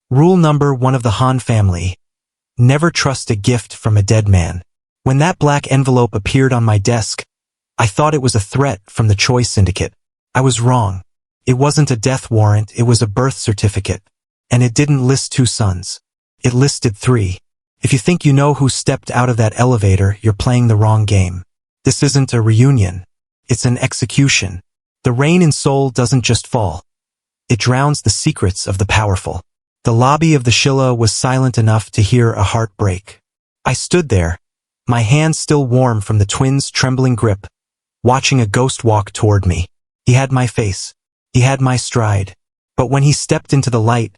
Rule number 1 of the Han family: never trust a gift from a dead man. When that black envelope appeared on my desk, I thought it was a threat from the Choi Syndicate. I was wrong. It wasn't a death warrant, it was a birth certificate. And it didn't list 2 sons. It listed 3. If you think you know who stepped out of that elevator, you're playing the wrong game. This isn't a reunion. It's an execution. The rain in Seoul doesn't just fall. It drowns the secrets of the powerful. The lobby of the Shilla was silent enough to hear a heart break. I stood there, my hands still warm from the twins' trembling grip, watching a ghost walk toward me. He had my face. He had my stride. But when he stepped into the light,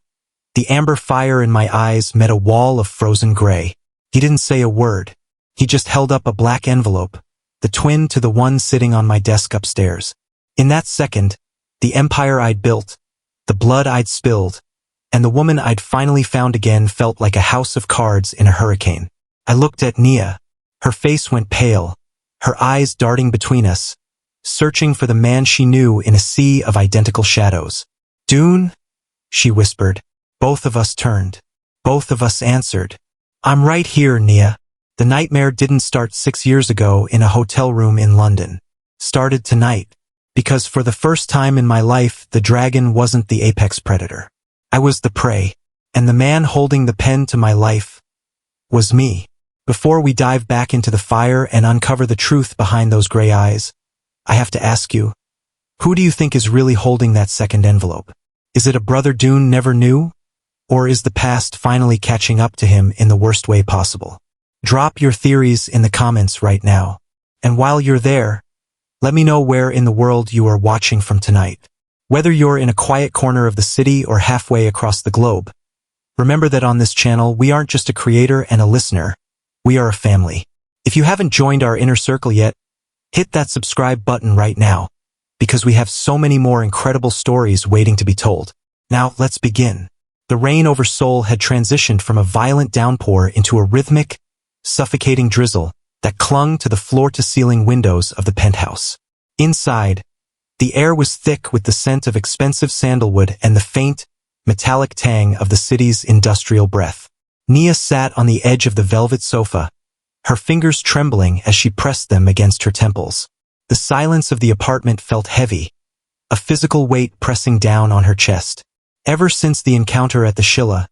the amber fire in my eyes met a wall of frozen gray. He didn't say a word. He just held up a black envelope, the twin to the one sitting on my desk upstairs. In that second, the empire I'd built, the blood I'd spilled, and the woman I'd finally found again felt like a house of cards in a hurricane. I looked at Nia. Her face went pale, her eyes darting between us, searching for the man she knew in a sea of identical shadows. "Dune?" she whispered. Both of us turned. Both of us answered. "I'm right here, Nia." The nightmare didn't start 6 years ago in a hotel room in London. Started tonight, because for the first time in my life, the dragon wasn't the apex predator. I was the prey, and the man holding the pen to my life was me. Before we dive back into the fire and uncover the truth behind those gray eyes, I have to ask you, who do you think is really holding that second envelope? Is it a brother Dune never knew? Or is the past finally catching up to him in the worst way possible? Drop your theories in the comments right now. And while you're there, let me know where in the world you are watching from tonight. Whether you're in a quiet corner of the city or halfway across the globe, remember that on this channel we aren't just a creator and a listener, we are a family. If you haven't joined our inner circle yet, hit that subscribe button right now, because we have so many more incredible stories waiting to be told. Now let's begin. The rain over Seoul had transitioned from a violent downpour into a rhythmic, suffocating drizzle that clung to the floor-to-ceiling windows of the penthouse. Inside, the air was thick with the scent of expensive sandalwood and the faint, metallic tang of the city's industrial breath. Nia sat on the edge of the velvet sofa, her fingers trembling as she pressed them against her temples. The silence of the apartment felt heavy, a physical weight pressing down on her chest. Ever since the encounter at the Shilla,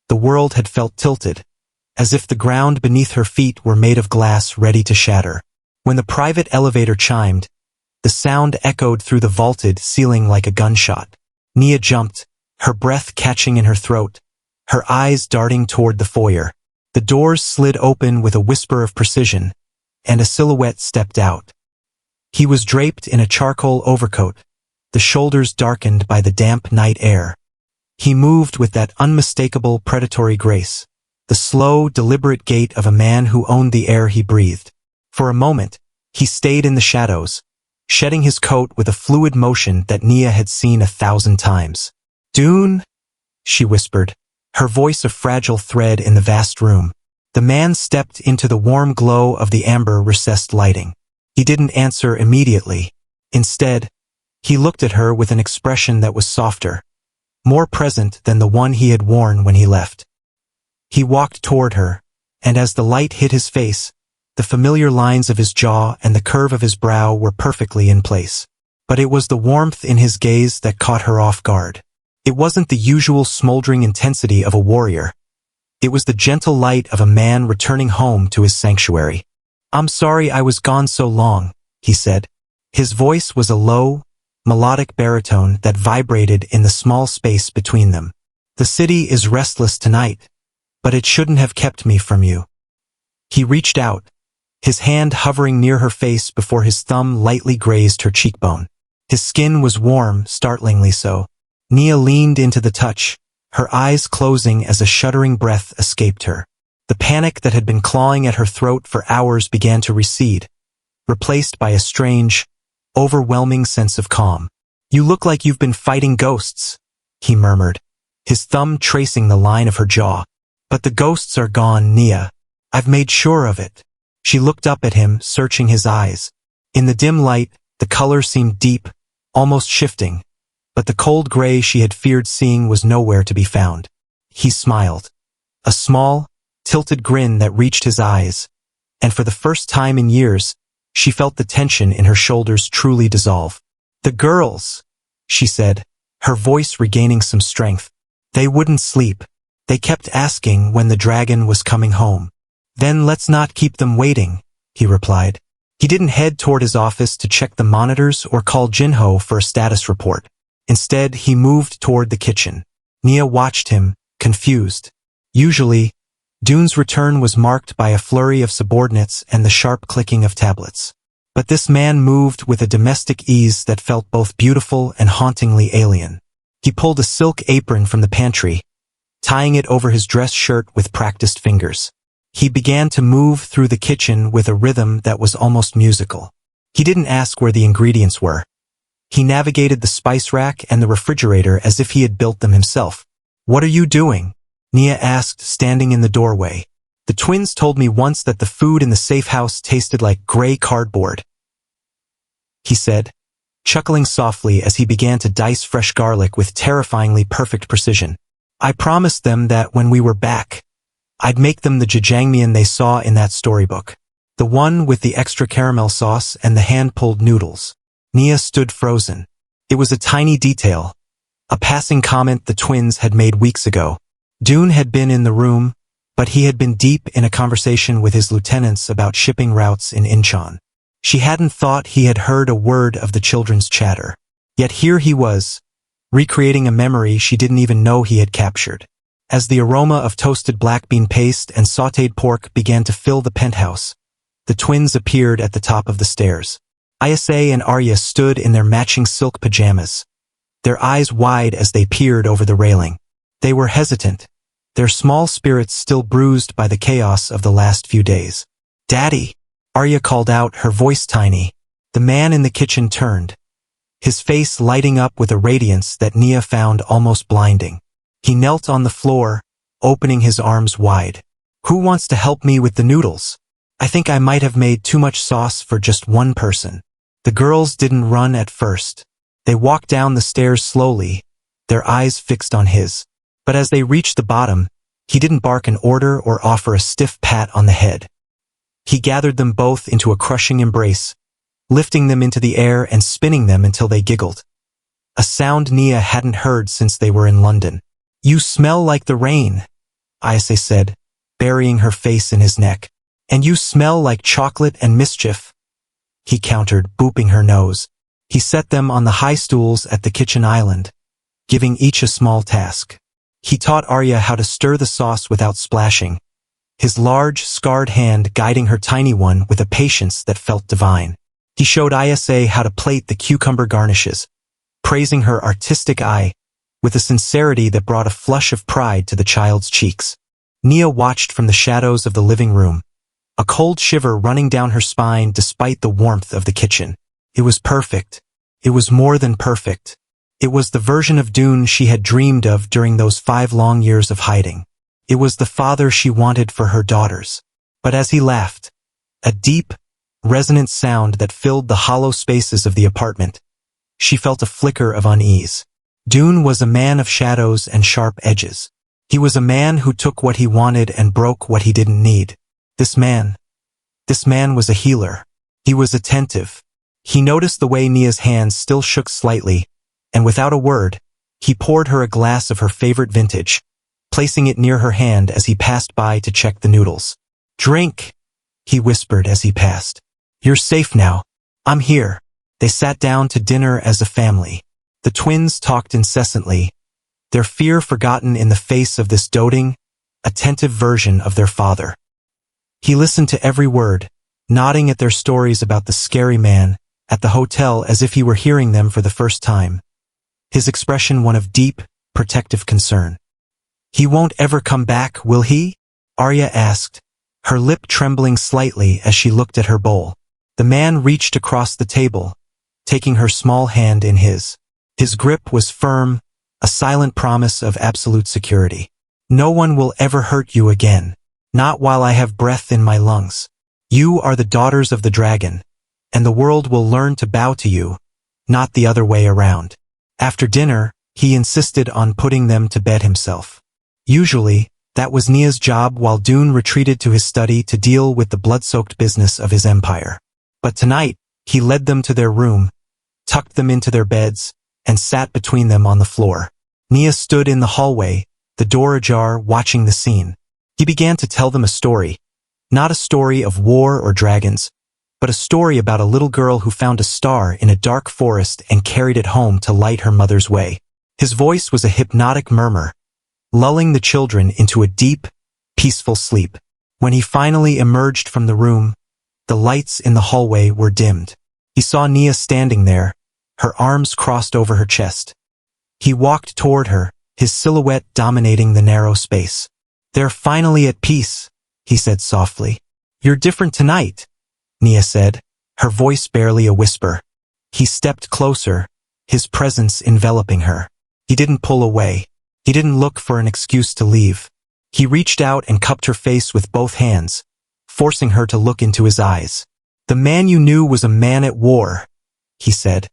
the world had felt tilted, as if the ground beneath her feet were made of glass ready to shatter. When the private elevator chimed, the sound echoed through the vaulted ceiling like a gunshot. Nia jumped, her breath catching in her throat, her eyes darting toward the foyer. The doors slid open with a whisper of precision, and a silhouette stepped out. He was draped in a charcoal overcoat, the shoulders darkened by the damp night air. He moved with that unmistakable predatory grace, the slow, deliberate gait of a man who owned the air he breathed. For a moment, he stayed in the shadows, shedding his coat with a fluid motion that Nia had seen 1,000 times. "Dune?" she whispered, her voice a fragile thread in the vast room. The man stepped into the warm glow of the amber recessed lighting. He didn't answer immediately. Instead, he looked at her with an expression that was softer, more present than the one he had worn when he left. He walked toward her, and as the light hit his face, the familiar lines of his jaw and the curve of his brow were perfectly in place. But it was the warmth in his gaze that caught her off guard. It wasn't the usual smoldering intensity of a warrior. It was the gentle light of a man returning home to his sanctuary. "I'm sorry I was gone so long," he said. His voice was a low, melodic baritone that vibrated in the small space between them. "The city is restless tonight, but it shouldn't have kept me from you." He reached out, his hand hovering near her face before his thumb lightly grazed her cheekbone. His skin was warm, startlingly so. Nia leaned into the touch, her eyes closing as a shuddering breath escaped her. The panic that had been clawing at her throat for hours began to recede, replaced by a strange, overwhelming sense of calm. "You look like you've been fighting ghosts," he murmured, his thumb tracing the line of her jaw. "But the ghosts are gone, Nia. I've made sure of it." She looked up at him, searching his eyes. In the dim light, the color seemed deep, almost shifting, but the cold gray she had feared seeing was nowhere to be found. He smiled. A small, tilted grin that reached his eyes, and for the first time in years, she felt the tension in her shoulders truly dissolve. "The girls," she said, her voice regaining some strength. "They wouldn't sleep. They kept asking when the dragon was coming home." "Then let's not keep them waiting," he replied. He didn't head toward his office to check the monitors or call Jinho for a status report. Instead, he moved toward the kitchen. Nia watched him, confused. Usually, Dune's return was marked by a flurry of subordinates and the sharp clicking of tablets. But this man moved with a domestic ease that felt both beautiful and hauntingly alien. He pulled a silk apron from the pantry, tying it over his dress shirt with practiced fingers. He began to move through the kitchen with a rhythm that was almost musical. He didn't ask where the ingredients were. He navigated the spice rack and the refrigerator as if he had built them himself. "What are you doing?" Nia asked, standing in the doorway. "The twins told me once that the food in the safe house tasted like gray cardboard," he said, chuckling softly as he began to dice fresh garlic with terrifyingly perfect precision. "I promised them that when we were back, I'd make them the jajangmyeon they saw in that storybook. The one with the extra caramel sauce and the hand-pulled noodles." Nia stood frozen. It was a tiny detail, a passing comment the twins had made weeks ago. Dune had been in the room, but he had been deep in a conversation with his lieutenants about shipping routes in Incheon. She hadn't thought he had heard a word of the children's chatter. Yet here he was, recreating a memory she didn't even know he had captured. As the aroma of toasted black bean paste and sautéed pork began to fill the penthouse, the twins appeared at the top of the stairs. Ayase and Arya stood in their matching silk pajamas, their eyes wide as they peered over the railing. They were hesitant, their small spirits still bruised by the chaos of the last few days. "Daddy," Arya called out, her voice tiny. The man in the kitchen turned, his face lighting up with a radiance that Nia found almost blinding. He knelt on the floor, opening his arms wide. "Who wants to help me with the noodles? I think I might have made too much sauce for just one person." The girls didn't run at first. They walked down the stairs slowly, their eyes fixed on his. But as they reached the bottom, he didn't bark an order or offer a stiff pat on the head. He gathered them both into a crushing embrace, lifting them into the air and spinning them until they giggled. A sound Nia hadn't heard since they were in London. "You smell like the rain," Ayase said, burying her face in his neck. "And you smell like chocolate and mischief," he countered, booping her nose. He set them on the high stools at the kitchen island, giving each a small task. He taught Arya how to stir the sauce without splashing, his large, scarred hand guiding her tiny one with a patience that felt divine. He showed Ayase how to plate the cucumber garnishes, praising her artistic eye with a sincerity that brought a flush of pride to the child's cheeks. Nia watched from the shadows of the living room, a cold shiver running down her spine despite the warmth of the kitchen. It was perfect. It was more than perfect. It was the version of Dune she had dreamed of during those 5 long years of hiding. It was the father she wanted for her daughters. But as he laughed, a deep, resonant sound that filled the hollow spaces of the apartment, she felt a flicker of unease. Dune was a man of shadows and sharp edges. He was a man who took what he wanted and broke what he didn't need. This man was a healer. He was attentive. He noticed the way Nia's hands still shook slightly, and without a word, he poured her a glass of her favorite vintage, placing it near her hand as he passed by to check the noodles. "Drink," he whispered as he passed. "You're safe now. I'm here." They sat down to dinner as a family. The twins talked incessantly, their fear forgotten in the face of this doting, attentive version of their father. He listened to every word, nodding at their stories about the scary man at the hotel as if he were hearing them for the first time, his expression one of deep, protective concern. "He won't ever come back, will he?" Arya asked, her lip trembling slightly as she looked at her bowl. The man reached across the table, taking her small hand in his. His grip was firm, a silent promise of absolute security. "No one will ever hurt you again. Not while I have breath in my lungs. You are the daughters of the dragon, and the world will learn to bow to you, not the other way around." After dinner, he insisted on putting them to bed himself. Usually, that was Nia's job while Dune retreated to his study to deal with the blood-soaked business of his empire. But tonight, he led them to their room, tucked them into their beds, and sat between them on the floor. Nia stood in the hallway, the door ajar, watching the scene. He began to tell them a story. Not a story of war or dragons, but a story about a little girl who found a star in a dark forest and carried it home to light her mother's way. His voice was a hypnotic murmur, lulling the children into a deep, peaceful sleep. When he finally emerged from the room, the lights in the hallway were dimmed. He saw Nia standing there, her arms crossed over her chest. He walked toward her, his silhouette dominating the narrow space. "They're finally at peace," he said softly. "You're different tonight," Nia said, her voice barely a whisper. He stepped closer, his presence enveloping her. He didn't pull away. He didn't look for an excuse to leave. He reached out and cupped her face with both hands, forcing her to look into his eyes. "The man you knew was a man at war," he said,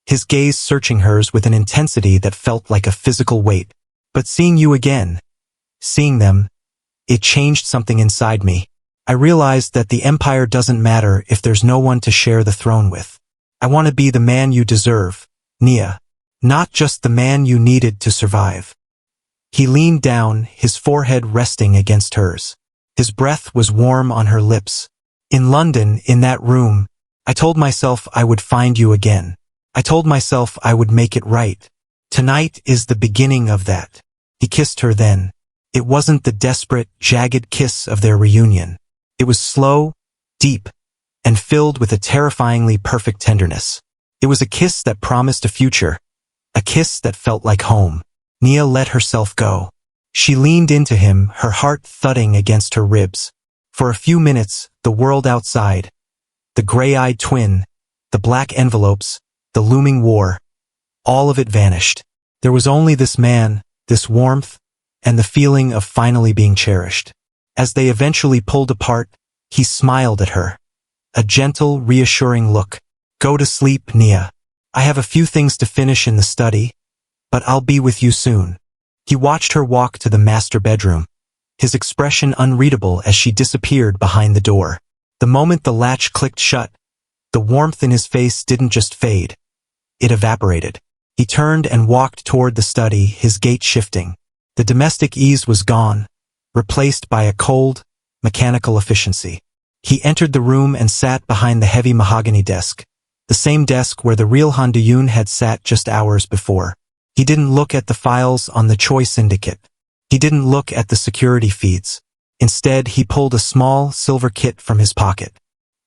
his gaze searching hers with an intensity that felt like a physical weight. "But seeing you again, seeing them, it changed something inside me. I realized that the empire doesn't matter if there's no one to share the throne with. I want to be the man you deserve, Nia, not just the man you needed to survive." He leaned down, his forehead resting against hers. His breath was warm on her lips. "In London, in that room, I told myself I would find you again. I told myself I would make it right. Tonight is the beginning of that." He kissed her then. It wasn't the desperate, jagged kiss of their reunion. It was slow, deep, and filled with a terrifyingly perfect tenderness. It was a kiss that promised a future, a kiss that felt like home. Nia let herself go. She leaned into him, her heart thudding against her ribs. For a few minutes, the world outside, the gray-eyed twin, the black envelopes, the looming war, all of it vanished. There was only this man, this warmth, and the feeling of finally being cherished. As they eventually pulled apart, he smiled at her. A gentle, reassuring look. "Go to sleep, Nia. I have a few things to finish in the study, but I'll be with you soon." He watched her walk to the master bedroom, his expression unreadable as she disappeared behind the door. The moment the latch clicked shut, the warmth in his face didn't just fade. It evaporated. He turned and walked toward the study, his gait shifting. The domestic ease was gone, replaced by a cold, mechanical efficiency. He entered the room and sat behind the heavy mahogany desk, the same desk where the real Han Dune had sat just hours before. He didn't look at the files on the Choi Syndicate. He didn't look at the security feeds. Instead, he pulled a small, silver kit from his pocket.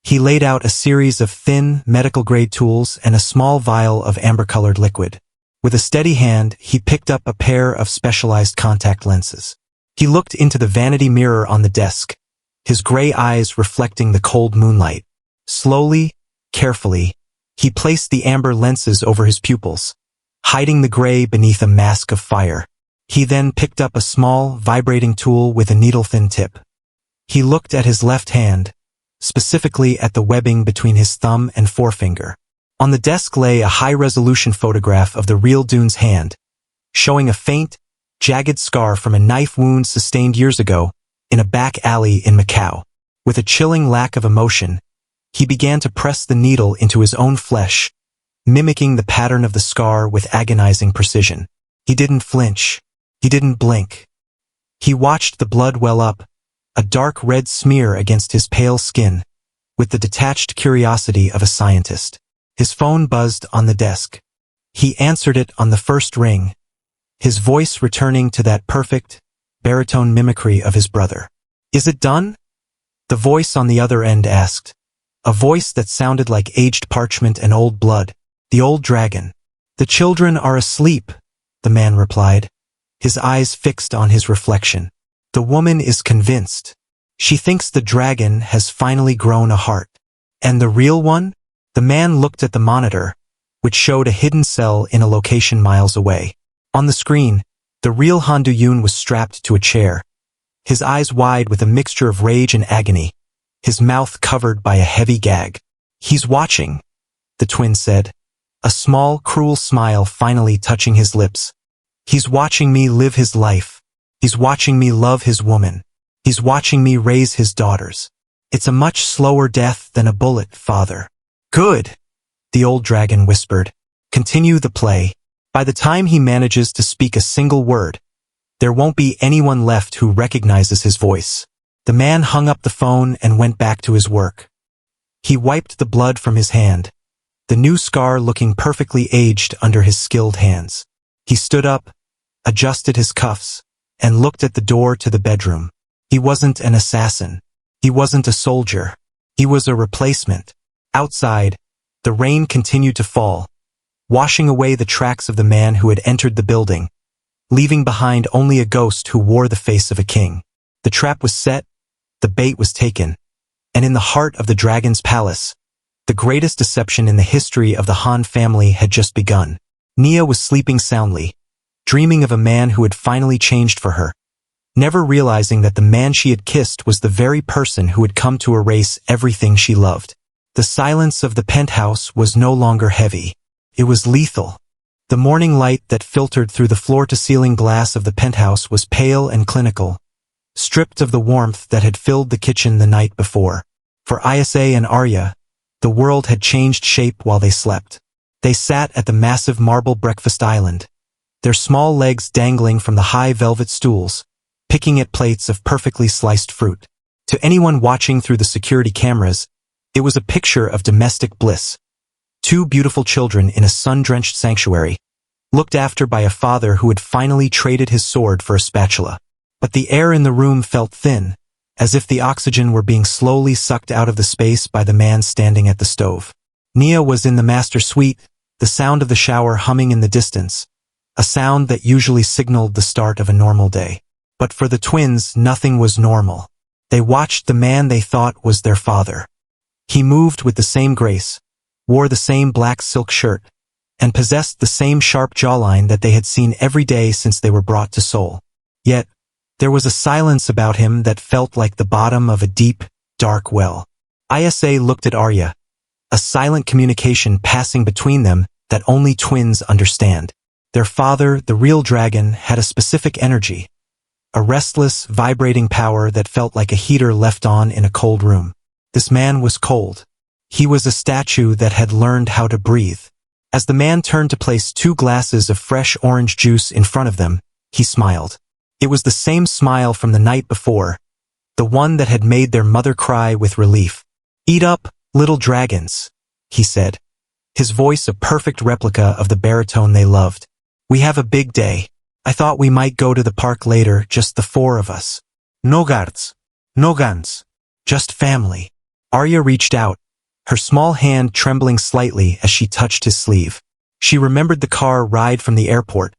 He laid out a series of thin, medical-grade tools and a small vial of amber-colored liquid. With a steady hand, he picked up a pair of specialized contact lenses. He looked into the vanity mirror on the desk, his gray eyes reflecting the cold moonlight. Slowly, carefully, he placed the amber lenses over his pupils, hiding the gray beneath a mask of fire. He then picked up a small, vibrating tool with a needle-thin tip. He looked at his left hand, specifically at the webbing between his thumb and forefinger. On the desk lay a high-resolution photograph of the real Dune's hand, showing a faint, jagged scar from a knife wound sustained years ago in a back alley in Macau. With a chilling lack of emotion, he began to press the needle into his own flesh, mimicking the pattern of the scar with agonizing precision. He didn't flinch. He didn't blink. He watched the blood well up, a dark red smear against his pale skin, with the detached curiosity of a scientist. His phone buzzed on the desk. He answered it on the first ring, his voice returning to that perfect, baritone mimicry of his brother. "Is it done?" the voice on the other end asked, a voice that sounded like aged parchment and old blood. "The old dragon." "The children are asleep," the man replied, his eyes fixed on his reflection. "The woman is convinced. She thinks the dragon has finally grown a heart." "And the real one?" The man looked at the monitor, which showed a hidden cell in a location miles away. On the screen, the real Han Dune was strapped to a chair, his eyes wide with a mixture of rage and agony, his mouth covered by a heavy gag. "He's watching," the twin said, a small, cruel smile finally touching his lips. "He's watching me live his life. He's watching me love his woman. He's watching me raise his daughters. It's a much slower death than a bullet, father. Good, the old dragon whispered. Continue the play. By the time he manages to speak a single word, there won't be anyone left who recognizes his voice. The man hung up the phone and went back to his work. He wiped the blood from his hand, the new scar looking perfectly aged under his skilled hands. He stood up, adjusted his cuffs, and looked at the door to the bedroom. He wasn't an assassin. He wasn't a soldier. He was a replacement. Outside, the rain continued to fall, washing away the tracks of the man who had entered the building, leaving behind only a ghost who wore the face of a king. The trap was set, the bait was taken, and in the heart of the dragon's palace, the greatest deception in the history of the Han family had just begun. Nia was sleeping soundly, dreaming of a man who had finally changed for her, never realizing that the man she had kissed was the very person who had come to erase everything she loved. The silence of the penthouse was no longer heavy. It was lethal. The morning light that filtered through the floor-to-ceiling glass of the penthouse was pale and clinical, stripped of the warmth that had filled the kitchen the night before. For Isa and Arya, the world had changed shape while they slept. They sat at the massive marble breakfast island, their small legs dangling from the high velvet stools, picking at plates of perfectly sliced fruit. To anyone watching through the security cameras, it was a picture of domestic bliss. Two beautiful children in a sun-drenched sanctuary, looked after by a father who had finally traded his sword for a spatula. But the air in the room felt thin, as if the oxygen were being slowly sucked out of the space by the man standing at the stove. Nia was in the master suite, the sound of the shower humming in the distance, a sound that usually signaled the start of a normal day. But for the twins, nothing was normal. They watched the man they thought was their father. He moved with the same grace, wore the same black silk shirt, and possessed the same sharp jawline that they had seen every day since they were brought to Seoul. Yet, there was a silence about him that felt like the bottom of a deep, dark well. Isa looked at Arya, a silent communication passing between them that only twins understand. Their father, the real dragon, had a specific energy, a restless, vibrating power that felt like a heater left on in a cold room. This man was cold. He was a statue that had learned how to breathe. As the man turned to place 2 glasses of fresh orange juice in front of them, he smiled. It was the same smile from the night before, the one that had made their mother cry with relief. "Eat up, little dragons," he said, his voice a perfect replica of the baritone they loved. "We have a big day. I thought we might go to the park later, just the 4 of us. No guards. No guns. Just family." Arya reached out, her small hand trembling slightly as she touched his sleeve. She remembered the car ride from the airport,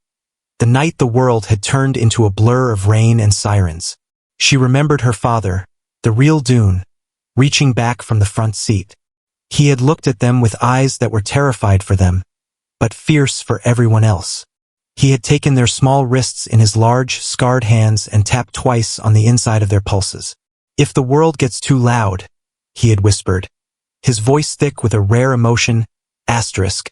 the night the world had turned into a blur of rain and sirens. She remembered her father, the real Dune, reaching back from the front seat. He had looked at them with eyes that were terrified for them, but fierce for everyone else. He had taken their small wrists in his large, scarred hands and tapped twice on the inside of their pulses. "If the world gets too loud," he had whispered, his voice thick with a rare emotion, asterisk,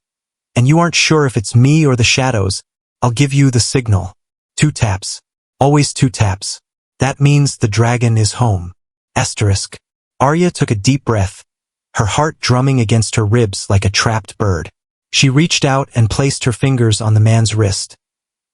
"and you aren't sure if it's me or the shadows, I'll give you the signal. 2 taps. Always 2 taps. That means the dragon is home. Asterisk." Arya took a deep breath, her heart drumming against her ribs like a trapped bird. She reached out and placed her fingers on the man's wrist,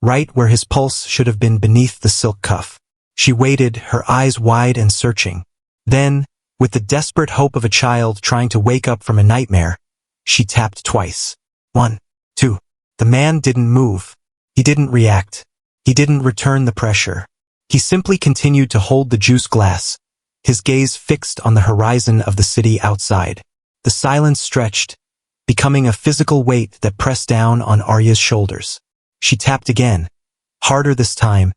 right where his pulse should have been beneath the silk cuff. She waited, her eyes wide and searching. Then, with the desperate hope of a child trying to wake up from a nightmare, she tapped twice. 1, 2. The man didn't move. He didn't react. He didn't return the pressure. He simply continued to hold the juice glass, his gaze fixed on the horizon of the city outside. The silence stretched, becoming a physical weight that pressed down on Arya's shoulders. She tapped again, harder this time,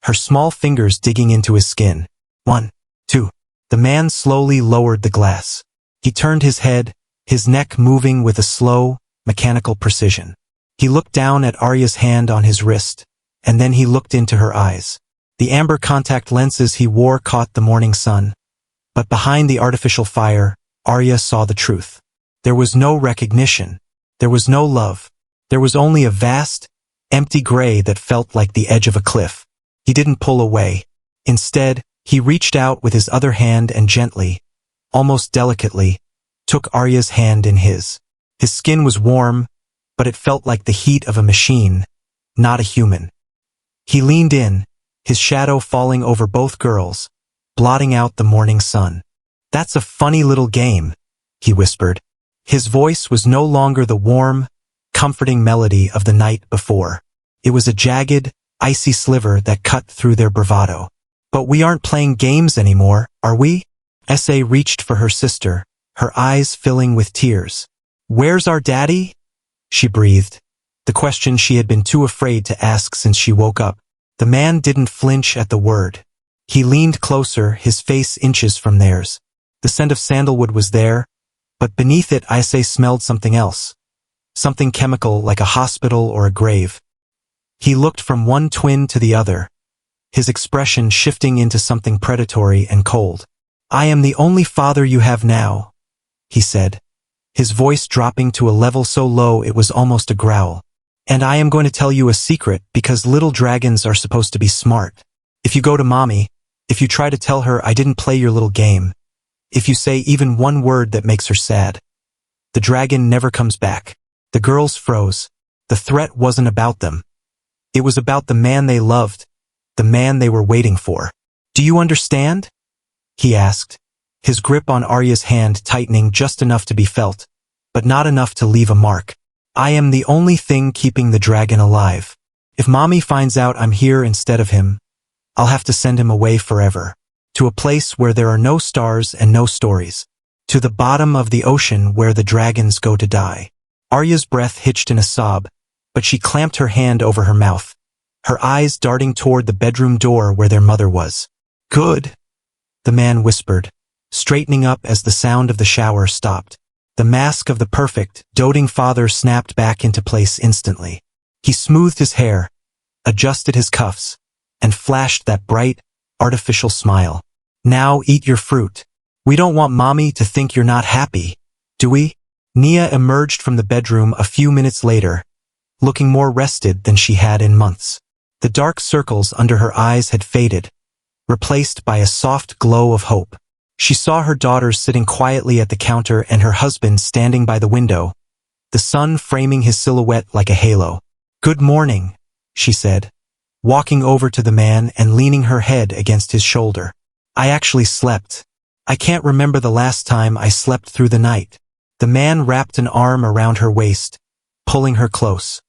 her small fingers digging into his skin. 1, 2. The man slowly lowered the glass. He turned his head, his neck moving with a slow, mechanical precision. He looked down at Arya's hand on his wrist, and then he looked into her eyes. The amber contact lenses he wore caught the morning sun, but behind the artificial fire, Arya saw the truth. There was no recognition. There was no love. There was only a vast, empty gray that felt like the edge of a cliff. He didn't pull away. Instead, he reached out with his other hand and gently, almost delicately, took Arya's hand in his. His skin was warm, but it felt like the heat of a machine, not a human. He leaned in, his shadow falling over both girls, blotting out the morning sun. "That's a funny little game," he whispered. His voice was no longer the warm, comforting melody of the night before. It was a jagged, icy sliver that cut through their bravado. "But we aren't playing games anymore, are we?" S.A. reached for her sister, her eyes filling with tears. "Where's our daddy?" she breathed, the question she had been too afraid to ask since she woke up. The man didn't flinch at the word. He leaned closer, his face inches from theirs. The scent of sandalwood was there, but beneath it S.A. smelled something else. Something chemical like a hospital or a grave. He looked from one twin to the other, his expression shifting into something predatory and cold. "I am the only father you have now," he said, his voice dropping to a level so low it was almost a growl. "And I am going to tell you a secret because little dragons are supposed to be smart. If you go to mommy, if you try to tell her I didn't play your little game, if you say even one word that makes her sad, the dragon never comes back." The girls froze. The threat wasn't about them. It was about the man they loved, the man they were waiting for. "Do you understand?" he asked, his grip on Arya's hand tightening just enough to be felt, but not enough to leave a mark. "I am the only thing keeping the dragon alive. If mommy finds out I'm here instead of him, I'll have to send him away forever. To a place where there are no stars and no stories. To the bottom of the ocean where the dragons go to die." Arya's breath hitched in a sob, but she clamped her hand over her mouth, her eyes darting toward the bedroom door where their mother was. "Good," the man whispered, straightening up as the sound of the shower stopped. The mask of the perfect, doting father snapped back into place instantly. He smoothed his hair, adjusted his cuffs, and flashed that bright, artificial smile. "Now eat your fruit. We don't want mommy to think you're not happy, do we?" Nia emerged from the bedroom a few minutes later, looking more rested than she had in months. The dark circles under her eyes had faded, replaced by a soft glow of hope. She saw her daughters sitting quietly at the counter and her husband standing by the window, the sun framing his silhouette like a halo. "Good morning," she said, walking over to the man and leaning her head against his shoulder. "I actually slept. I can't remember the last time I slept through the night." The man wrapped an arm around her waist, pulling her close.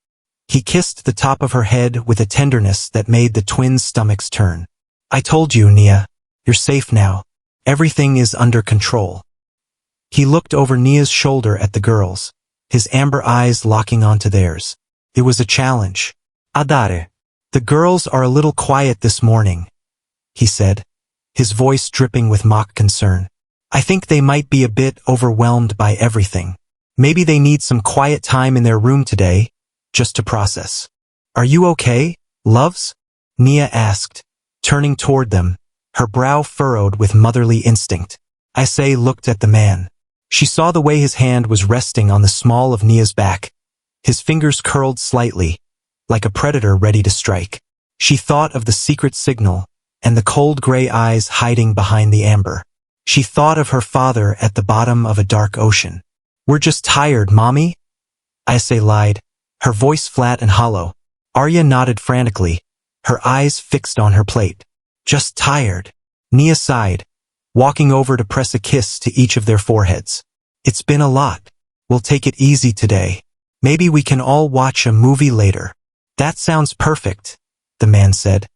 He kissed the top of her head with a tenderness that made the twins' stomachs turn. "I told you, Nia. You're safe now. Everything is under control." He looked over Nia's shoulder at the girls, his amber eyes locking onto theirs. It was a challenge. "Adare. The girls are a little quiet this morning," he said, his voice dripping with mock concern. "I think they might be a bit overwhelmed by everything. Maybe they need some quiet time in their room today, just to process." "Are you okay, loves?" Nia asked, turning toward them, her brow furrowed with motherly instinct. S.A. looked at the man. She saw the way his hand was resting on the small of Nia's back, his fingers curled slightly, like a predator ready to strike. She thought of the secret signal, and the cold gray eyes hiding behind the amber. She thought of her father at the bottom of a dark ocean. "We're just tired, mommy," S.A. lied, her voice flat and hollow. Arya nodded frantically, her eyes fixed on her plate. "Just tired." Nia sighed, walking over to press a kiss to each of their foreheads. "It's been a lot. We'll take it easy today. Maybe we can all watch a movie later." "That sounds perfect," the man said.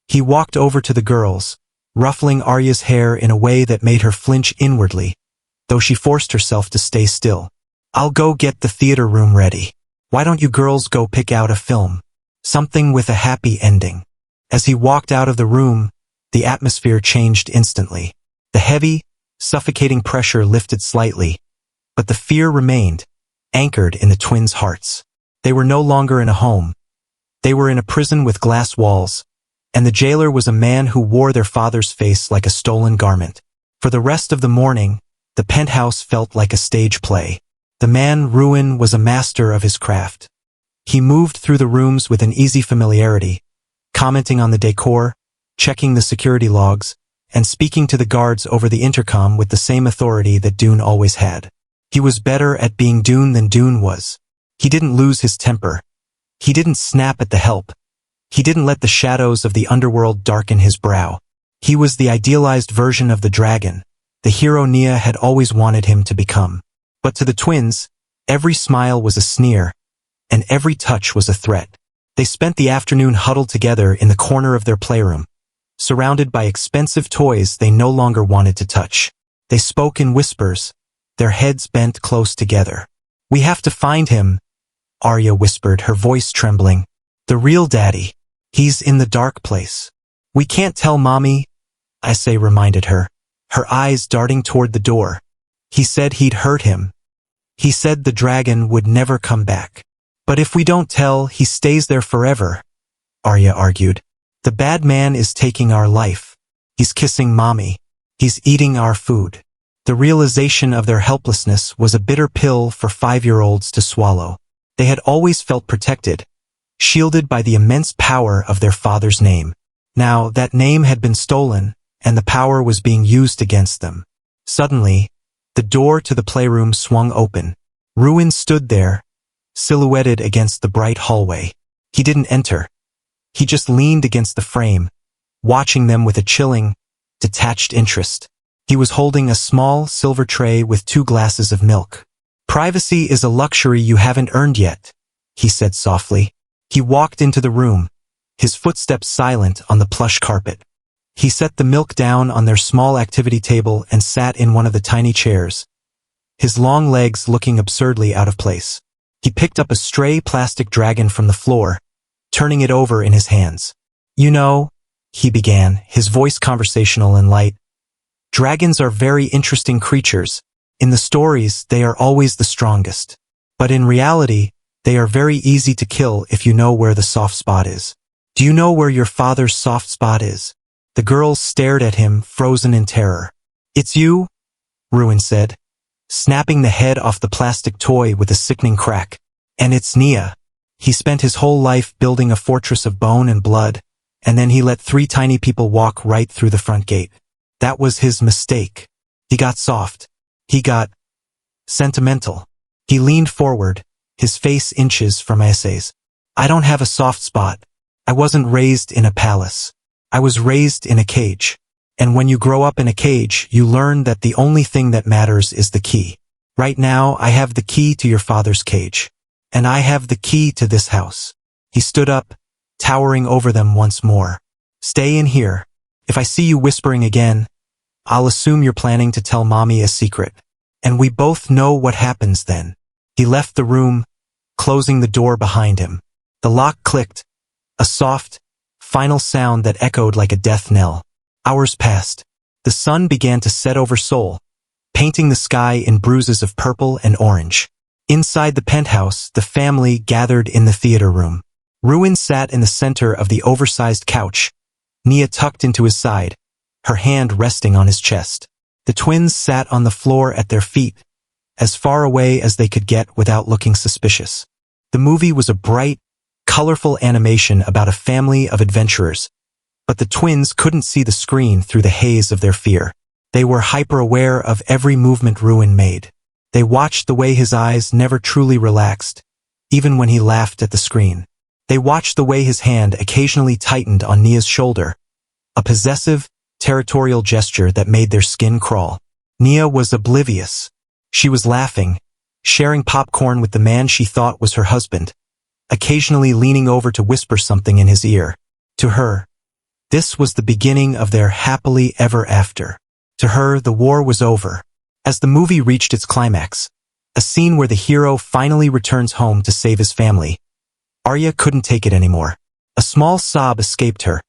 He walked over to the girls, ruffling Arya's hair in a way that made her flinch inwardly, though she forced herself to stay still. "I'll go get the theater room ready. Why don't you girls go pick out a film? Something with a happy ending." As he walked out of the room, the atmosphere changed instantly. The heavy, suffocating pressure lifted slightly, but the fear remained, anchored in the twins' hearts. They were no longer in a home. They were in a prison with glass walls, and the jailer was a man who wore their father's face like a stolen garment. For the rest of the morning, the penthouse felt like a stage play. The man Ruin was a master of his craft. He moved through the rooms with an easy familiarity, commenting on the decor, checking the security logs, and speaking to the guards over the intercom with the same authority that Dune always had. He was better at being Dune than Dune was. He didn't lose his temper. He didn't snap at the help. He didn't let the shadows of the underworld darken his brow. He was the idealized version of the dragon, the hero Nia had always wanted him to become. But to the twins, every smile was a sneer, and every touch was a threat. They spent the afternoon huddled together in the corner of their playroom, surrounded by expensive toys they no longer wanted to touch. They spoke in whispers, their heads bent close together. "We have to find him," Arya whispered, her voice trembling. "The real daddy. He's in the dark place." "We can't tell Mommy," Issei reminded her, her eyes darting toward the door. "He said he'd hurt him. He said the dragon would never come back. But if we don't tell, he stays there forever," Arya argued. "The bad man is taking our life. He's kissing Mommy. He's eating our food." The realization of their helplessness was a bitter pill for 5-year-olds to swallow. They had always felt protected, shielded by the immense power of their father's name. Now that name had been stolen, and the power was being used against them. Suddenly, the door to the playroom swung open. Ruin stood there, silhouetted against the bright hallway. He didn't enter. He just leaned against the frame, watching them with a chilling, detached interest. He was holding a small silver tray with 2 glasses of milk. "Privacy is a luxury you haven't earned yet," he said softly. He walked into the room, his footsteps silent on the plush carpet. He set the milk down on their small activity table and sat in one of the tiny chairs, his long legs looking absurdly out of place. He picked up a stray plastic dragon from the floor, turning it over in his hands. "You know," he began, his voice conversational and light, "dragons are very interesting creatures. In the stories, they are always the strongest. But in reality, they are very easy to kill if you know where the soft spot is. Do you know where your father's soft spot is?" The girls stared at him, frozen in terror. "It's you," Ruin said, snapping the head off the plastic toy with a sickening crack. "And it's Nia. He spent his whole life building a fortress of bone and blood, and then he let 3 tiny people walk right through the front gate. That was his mistake. He got soft. He got sentimental." He leaned forward, his face inches from Issei's. "I don't have a soft spot. I wasn't raised in a palace. I was raised in a cage. And when you grow up in a cage, you learn that the only thing that matters is the key. Right now, I have the key to your father's cage. And I have the key to this house." He stood up, towering over them once more. "Stay in here. If I see you whispering again, I'll assume you're planning to tell Mommy a secret. And we both know what happens then." He left the room, closing the door behind him. The lock clicked, a soft, final sound that echoed like a death knell. Hours passed. The sun began to set over Seoul, painting the sky in bruises of purple and orange. Inside the penthouse, the family gathered in the theater room. Ruin sat in the center of the oversized couch, Nia tucked into his side, her hand resting on his chest. The twins sat on the floor at their feet, as far away as they could get without looking suspicious. The movie was a bright, colorful animation about a family of adventurers, but the twins couldn't see the screen through the haze of their fear. They were hyper-aware of every movement Ruin made. They watched the way his eyes never truly relaxed, even when he laughed at the screen. They watched the way his hand occasionally tightened on Nia's shoulder, a possessive, territorial gesture that made their skin crawl. Nia was oblivious. She was laughing, sharing popcorn with the man she thought was her husband, occasionally leaning over to whisper something in his ear. To her, this was the beginning of their happily ever after. To her, the war was over. As the movie reached its climax, a scene where the hero finally returns home to save his family, Arya couldn't take it anymore. A small sob escaped her,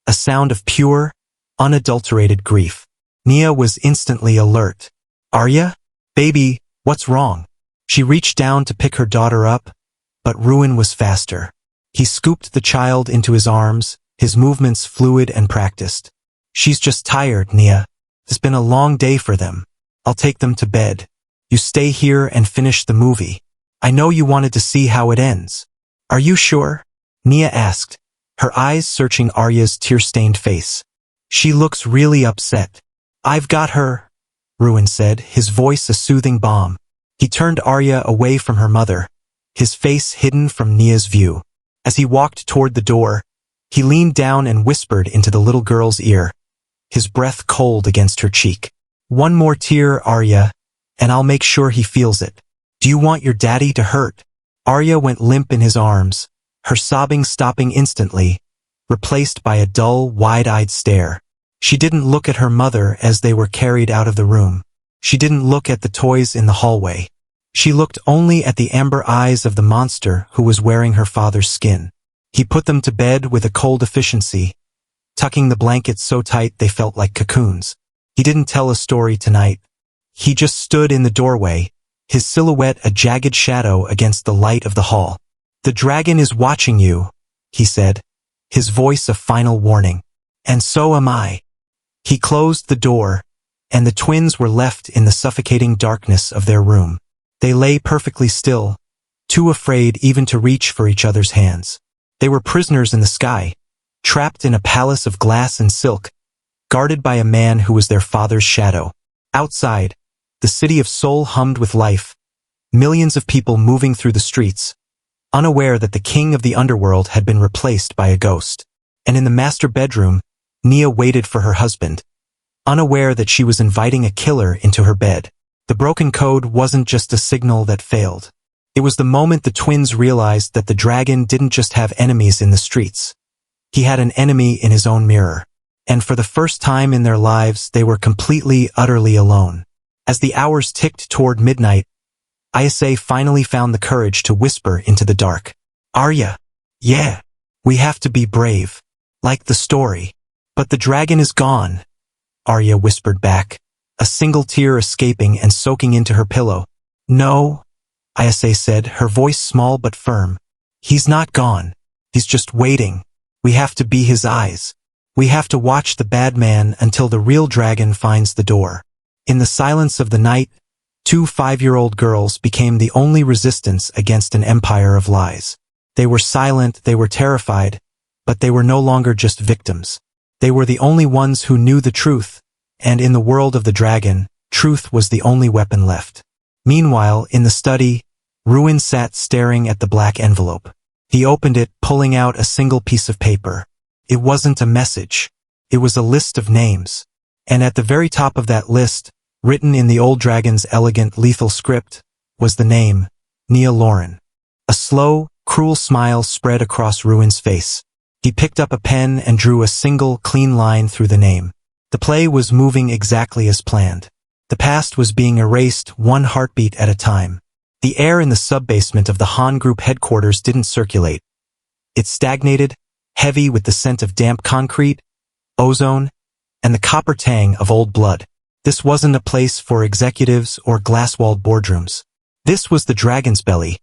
a sound of pure, unadulterated grief. Nia was instantly alert. "Arya? Baby, what's wrong?" She reached down to pick her daughter up, but Ruin was faster. He scooped the child into his arms, his movements fluid and practiced. "She's just tired, Nia. It's been a long day for them. I'll take them to bed. You stay here and finish the movie. I know you wanted to see how it ends." "Are you sure?" Nia asked, her eyes searching Arya's tear-stained face. "She looks really upset." "I've got her," Ruin said, his voice a soothing balm. He turned Arya away from her mother, his face hidden from Nia's view. As he walked toward the door, he leaned down and whispered into the little girl's ear, his breath cold against her cheek. "One more tear, Arya, and I'll make sure he feels it. Do you want your daddy to hurt?" Arya went limp in his arms, her sobbing stopping instantly, replaced by a dull, wide-eyed stare. She didn't look at her mother as they were carried out of the room. She didn't look at the toys in the hallway. She looked only at the amber eyes of the monster who was wearing her father's skin. He put them to bed with a cold efficiency, tucking the blankets so tight they felt like cocoons. He didn't tell a story tonight. He just stood in the doorway, his silhouette a jagged shadow against the light of the hall. "The dragon is watching you," he said, his voice a final warning. "And so am I." He closed the door, and the twins were left in the suffocating darkness of their room. They lay perfectly still, too afraid even to reach for each other's hands. They were prisoners in the sky, trapped in a palace of glass and silk, guarded by a man who was their father's shadow. Outside, the city of Seoul hummed with life, millions of people moving through the streets, unaware that the king of the underworld had been replaced by a ghost. And in the master bedroom, Nia waited for her husband, unaware that she was inviting a killer into her bed. The broken code wasn't just a signal that failed. It was the moment the twins realized that the dragon didn't just have enemies in the streets. He had an enemy in his own mirror. And for the first time in their lives, they were completely, utterly alone. As the hours ticked toward midnight, Isa finally found the courage to whisper into the dark. "Arya, yeah, we have to be brave. Like the story. But the dragon is gone," Arya whispered back, a single tear escaping and soaking into her pillow. "No," Isa said, her voice small but firm. "He's not gone. He's just waiting. We have to be his eyes. We have to watch the bad man until the real dragon finds the door." In the silence of the night, two 5-year-old girls became the only resistance against an empire of lies. They were silent, they were terrified, but they were no longer just victims. They were the only ones who knew the truth, and in the world of the dragon, truth was the only weapon left. Meanwhile, in the study, Ruin sat staring at the black envelope. He opened it, pulling out a single piece of paper. It wasn't a message. It was a list of names. And at the very top of that list, written in the old dragon's elegant, lethal script, was the name, Nia Lauren. A slow, cruel smile spread across Ruin's face. He picked up a pen and drew a single, clean line through the name. The play was moving exactly as planned. The past was being erased one heartbeat at a time. The air in the sub-basement of the Han Group headquarters didn't circulate. It stagnated, heavy with the scent of damp concrete, ozone, and the copper tang of old blood. This wasn't a place for executives or glass-walled boardrooms. This was the Dragon's Belly,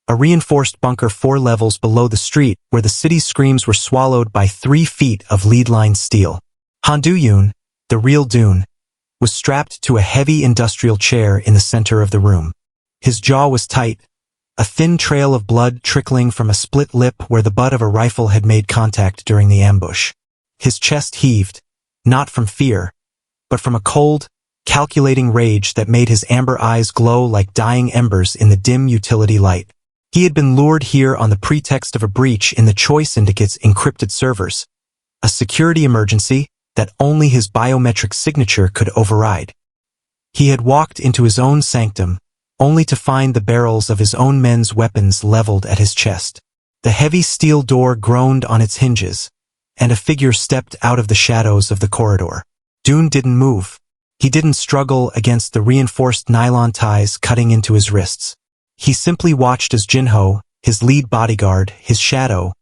a reinforced bunker 4 levels below the street where the city's screams were swallowed by 3 feet of lead-lined steel. Han Du-yoon, the real Dune, was strapped to a heavy industrial chair in the center of the room. His jaw was tight, a thin trail of blood trickling from a split lip where the butt of a rifle had made contact during the ambush. His chest heaved, not from fear, but from a cold, calculating rage that made his amber eyes glow like dying embers in the dim utility light. He had been lured here on the pretext of a breach in the Choi Syndicate's encrypted servers, a security emergency that only his biometric signature could override. He had walked into his own sanctum, only to find the barrels of his own men's weapons leveled at his chest. The heavy steel door groaned on its hinges, and a figure stepped out of the shadows of the corridor. Dune didn't move. He didn't struggle against the reinforced nylon ties cutting into his wrists. He simply watched as Jinho, his lead bodyguard, his shadow,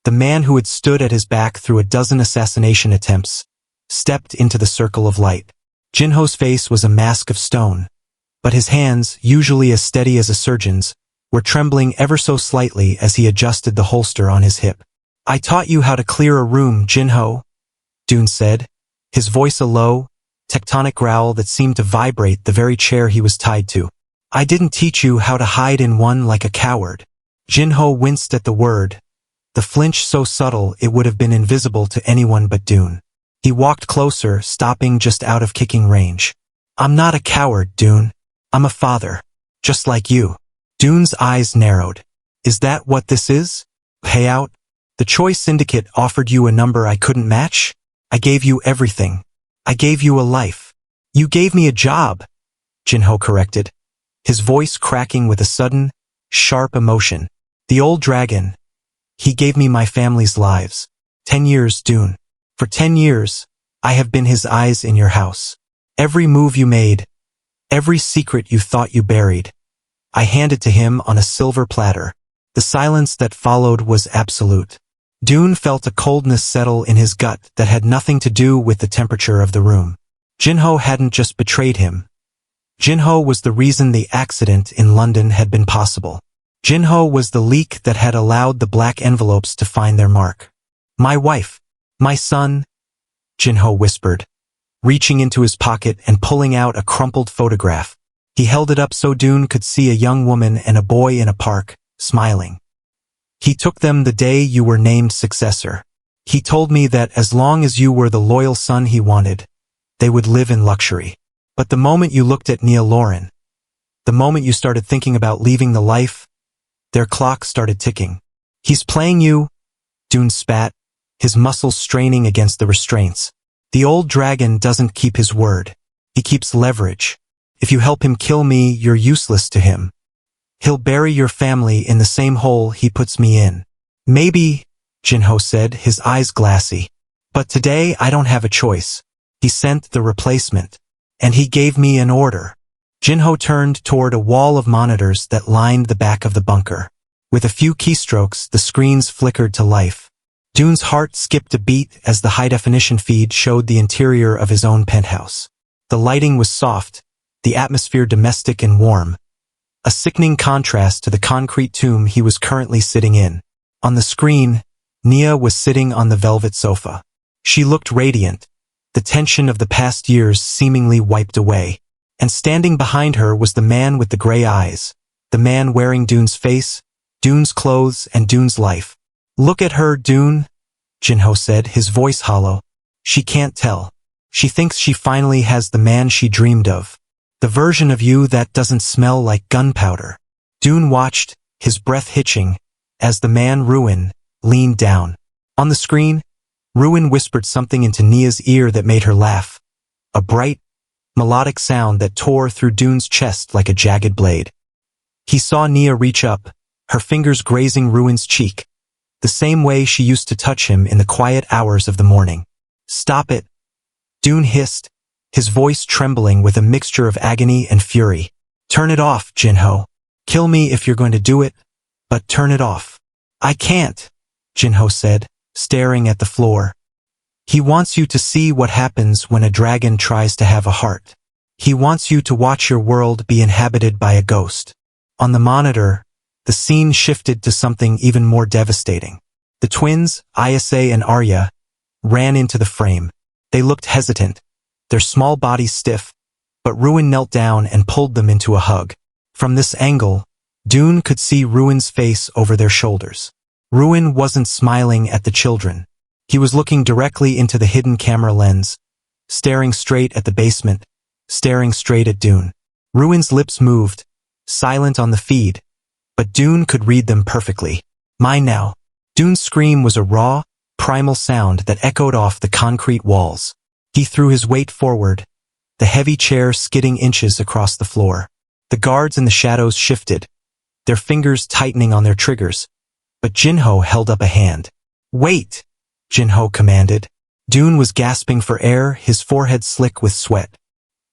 the man who had stood at his back through a dozen assassination attempts, stepped into the circle of light. Jinho's face was a mask of stone, but his hands, usually as steady as a surgeon's, were trembling ever so slightly as he adjusted the holster on his hip. "I taught you how to clear a room, Jinho," Dune said, his voice a low, tectonic growl that seemed to vibrate the very chair he was tied to. "I didn't teach you how to hide in one like a coward." Jinho winced at the word, the flinch so subtle it would have been invisible to anyone but Dune. He walked closer, stopping just out of kicking range. I'm not a coward, Dune. I'm a father. Just like you. Dune's eyes narrowed. Is that what this is? Payout? The Choice Syndicate offered you a number I couldn't match? I gave you everything. I gave you a life. You gave me a job, Jinho corrected, his voice cracking with a sudden, sharp emotion. The old dragon. He gave me my family's lives. 10 years, Dune. For 10 years, I have been his eyes in your house. Every move you made, every secret you thought you buried, I handed to him on a silver platter. The silence that followed was absolute. Dune felt a coldness settle in his gut that had nothing to do with the temperature of the room. Jinho hadn't just betrayed him. Jinho was the reason the accident in London had been possible. Jinho was the leak that had allowed the black envelopes to find their mark. My wife. My son, Jinho whispered, reaching into his pocket and pulling out a crumpled photograph. He held it up so Dune could see a young woman and a boy in a park, smiling. He took them the day you were named successor. He told me that as long as you were the loyal son he wanted, they would live in luxury. But the moment you looked at Nia Lauren, the moment you started thinking about leaving the life, their clock started ticking. He's playing you, Dune spat, his muscles straining against the restraints. The old dragon doesn't keep his word. He keeps leverage. If you help him kill me, you're useless to him. He'll bury your family in the same hole he puts me in. Maybe, Jinho said, his eyes glassy. But today I don't have a choice. He sent the replacement. And he gave me an order. Jinho turned toward a wall of monitors that lined the back of the bunker. With a few keystrokes, the screens flickered to life. Dune's heart skipped a beat as the high-definition feed showed the interior of his own penthouse. The lighting was soft, the atmosphere domestic and warm, a sickening contrast to the concrete tomb he was currently sitting in. On the screen, Nia was sitting on the velvet sofa. She looked radiant, the tension of the past years seemingly wiped away. And standing behind her was the man with the gray eyes, the man wearing Dune's face, Dune's clothes, and Dune's life. Look at her, Dune, Jinho said, his voice hollow. She can't tell. She thinks she finally has the man she dreamed of. The version of you that doesn't smell like gunpowder. Dune watched, his breath hitching, as the man Ruin leaned down. On the screen, Ruin whispered something into Nia's ear that made her laugh. A bright, melodic sound that tore through Dune's chest like a jagged blade. He saw Nia reach up, her fingers grazing Ruin's cheek, the same way she used to touch him in the quiet hours of the morning. Stop it, Dune hissed, his voice trembling with a mixture of agony and fury. Turn it off, Jinho. Kill me if you're going to do it, but turn it off. I can't, Jinho said, staring at the floor. He wants you to see what happens when a dragon tries to have a heart. He wants you to watch your world be inhabited by a ghost. On the monitor, the scene shifted to something even more devastating. The twins, Isa and Arya, ran into the frame. They looked hesitant, their small bodies stiff, but Ruin knelt down and pulled them into a hug. From this angle, Dune could see Ruin's face over their shoulders. Ruin wasn't smiling at the children. He was looking directly into the hidden camera lens, staring straight at the basement, staring straight at Dune. Ruin's lips moved, silent on the feed, but Dune could read them perfectly. Mine now. Dune's scream was a raw, primal sound that echoed off the concrete walls. He threw his weight forward, the heavy chair skidding inches across the floor. The guards in the shadows shifted, their fingers tightening on their triggers, but Jinho held up a hand. Wait, Jinho commanded. Dune was gasping for air, his forehead slick with sweat.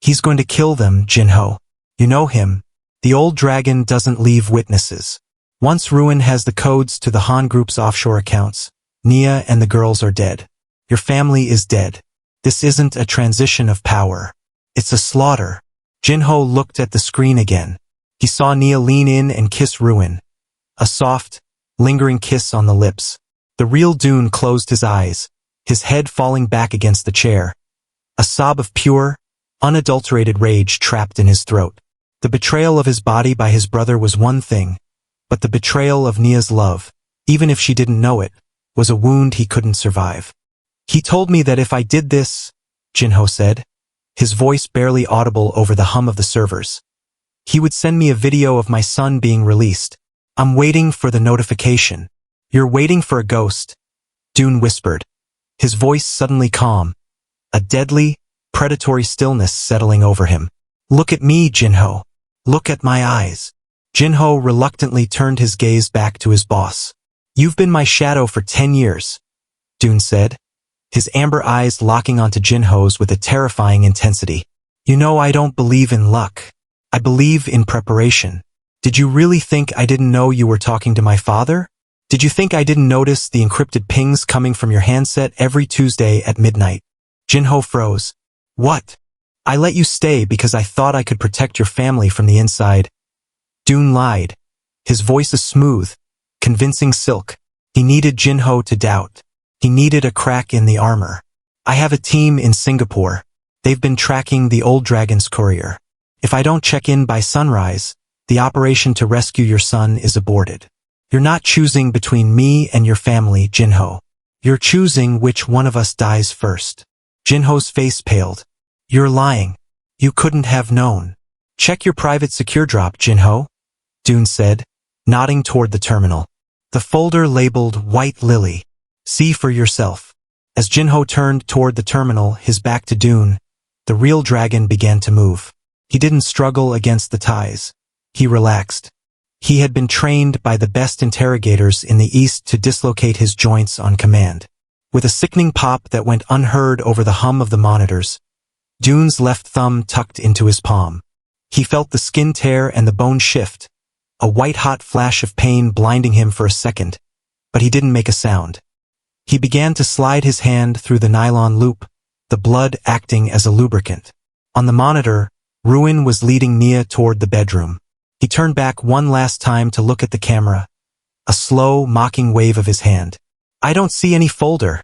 He's going to kill them, Jinho. You know him. The old dragon doesn't leave witnesses. Once Ruin has the codes to the Han Group's offshore accounts, Nia and the girls are dead. Your family is dead. This isn't a transition of power. It's a slaughter. Jinho looked at the screen again. He saw Nia lean in and kiss Ruin. A soft, lingering kiss on the lips. The real Dune closed his eyes, his head falling back against the chair. A sob of pure, unadulterated rage trapped in his throat. The betrayal of his body by his brother was one thing, but the betrayal of Nia's love, even if she didn't know it, was a wound he couldn't survive. He told me that if I did this, Jinho said, his voice barely audible over the hum of the servers, he would send me a video of my son being released. I'm waiting for the notification. You're waiting for a ghost, Dune whispered, his voice suddenly calm, a deadly, predatory stillness settling over him. Look at me, Jinho. Look at my eyes. Jinho reluctantly turned his gaze back to his boss. You've been my shadow for 10 years, Dune said, his amber eyes locking onto Jinho's with a terrifying intensity. You know I don't believe in luck. I believe in preparation. Did you really think I didn't know you were talking to my father? Did you think I didn't notice the encrypted pings coming from your handset every Tuesday at midnight? Jinho froze. What? I let you stay because I thought I could protect your family from the inside. Dune lied, his voice a smooth, convincing silk. He needed Jinho to doubt. He needed a crack in the armor. I have a team in Singapore. They've been tracking the old dragon's courier. If I don't check in by sunrise, the operation to rescue your son is aborted. You're not choosing between me and your family, Jinho. You're choosing which one of us dies first. Jinho's face paled. You're lying. You couldn't have known. Check your private secure drop, Jinho, Dune said, nodding toward the terminal. The folder labeled White Lily. See for yourself. As Jinho turned toward the terminal, his back to Dune, the real dragon began to move. He didn't struggle against the ties. He relaxed. He had been trained by the best interrogators in the East to dislocate his joints on command. With a sickening pop that went unheard over the hum of the monitors, Dune's left thumb tucked into his palm. He felt the skin tear and the bone shift, a white-hot flash of pain blinding him for a second, but he didn't make a sound. He began to slide his hand through the nylon loop, the blood acting as a lubricant. On the monitor, Ruin was leading Nia toward the bedroom. He turned back one last time to look at the camera, a slow, mocking wave of his hand. I don't see any folder,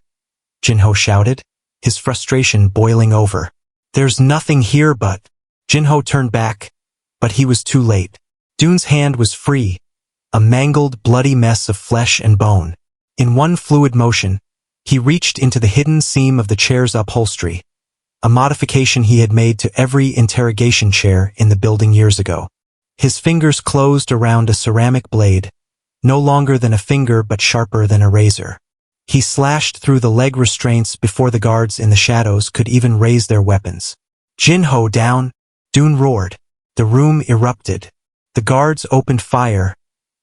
Jinho shouted, his frustration boiling over. There's nothing here but... Jinho turned back, but he was too late. Dune's hand was free, a mangled, bloody mess of flesh and bone. In one fluid motion, he reached into the hidden seam of the chair's upholstery, a modification he had made to every interrogation chair in the building years ago. His fingers closed around a ceramic blade, no longer than a finger but sharper than a razor. He slashed through the leg restraints before the guards in the shadows could even raise their weapons. Jinho down, Dune roared. The room erupted. The guards opened fire,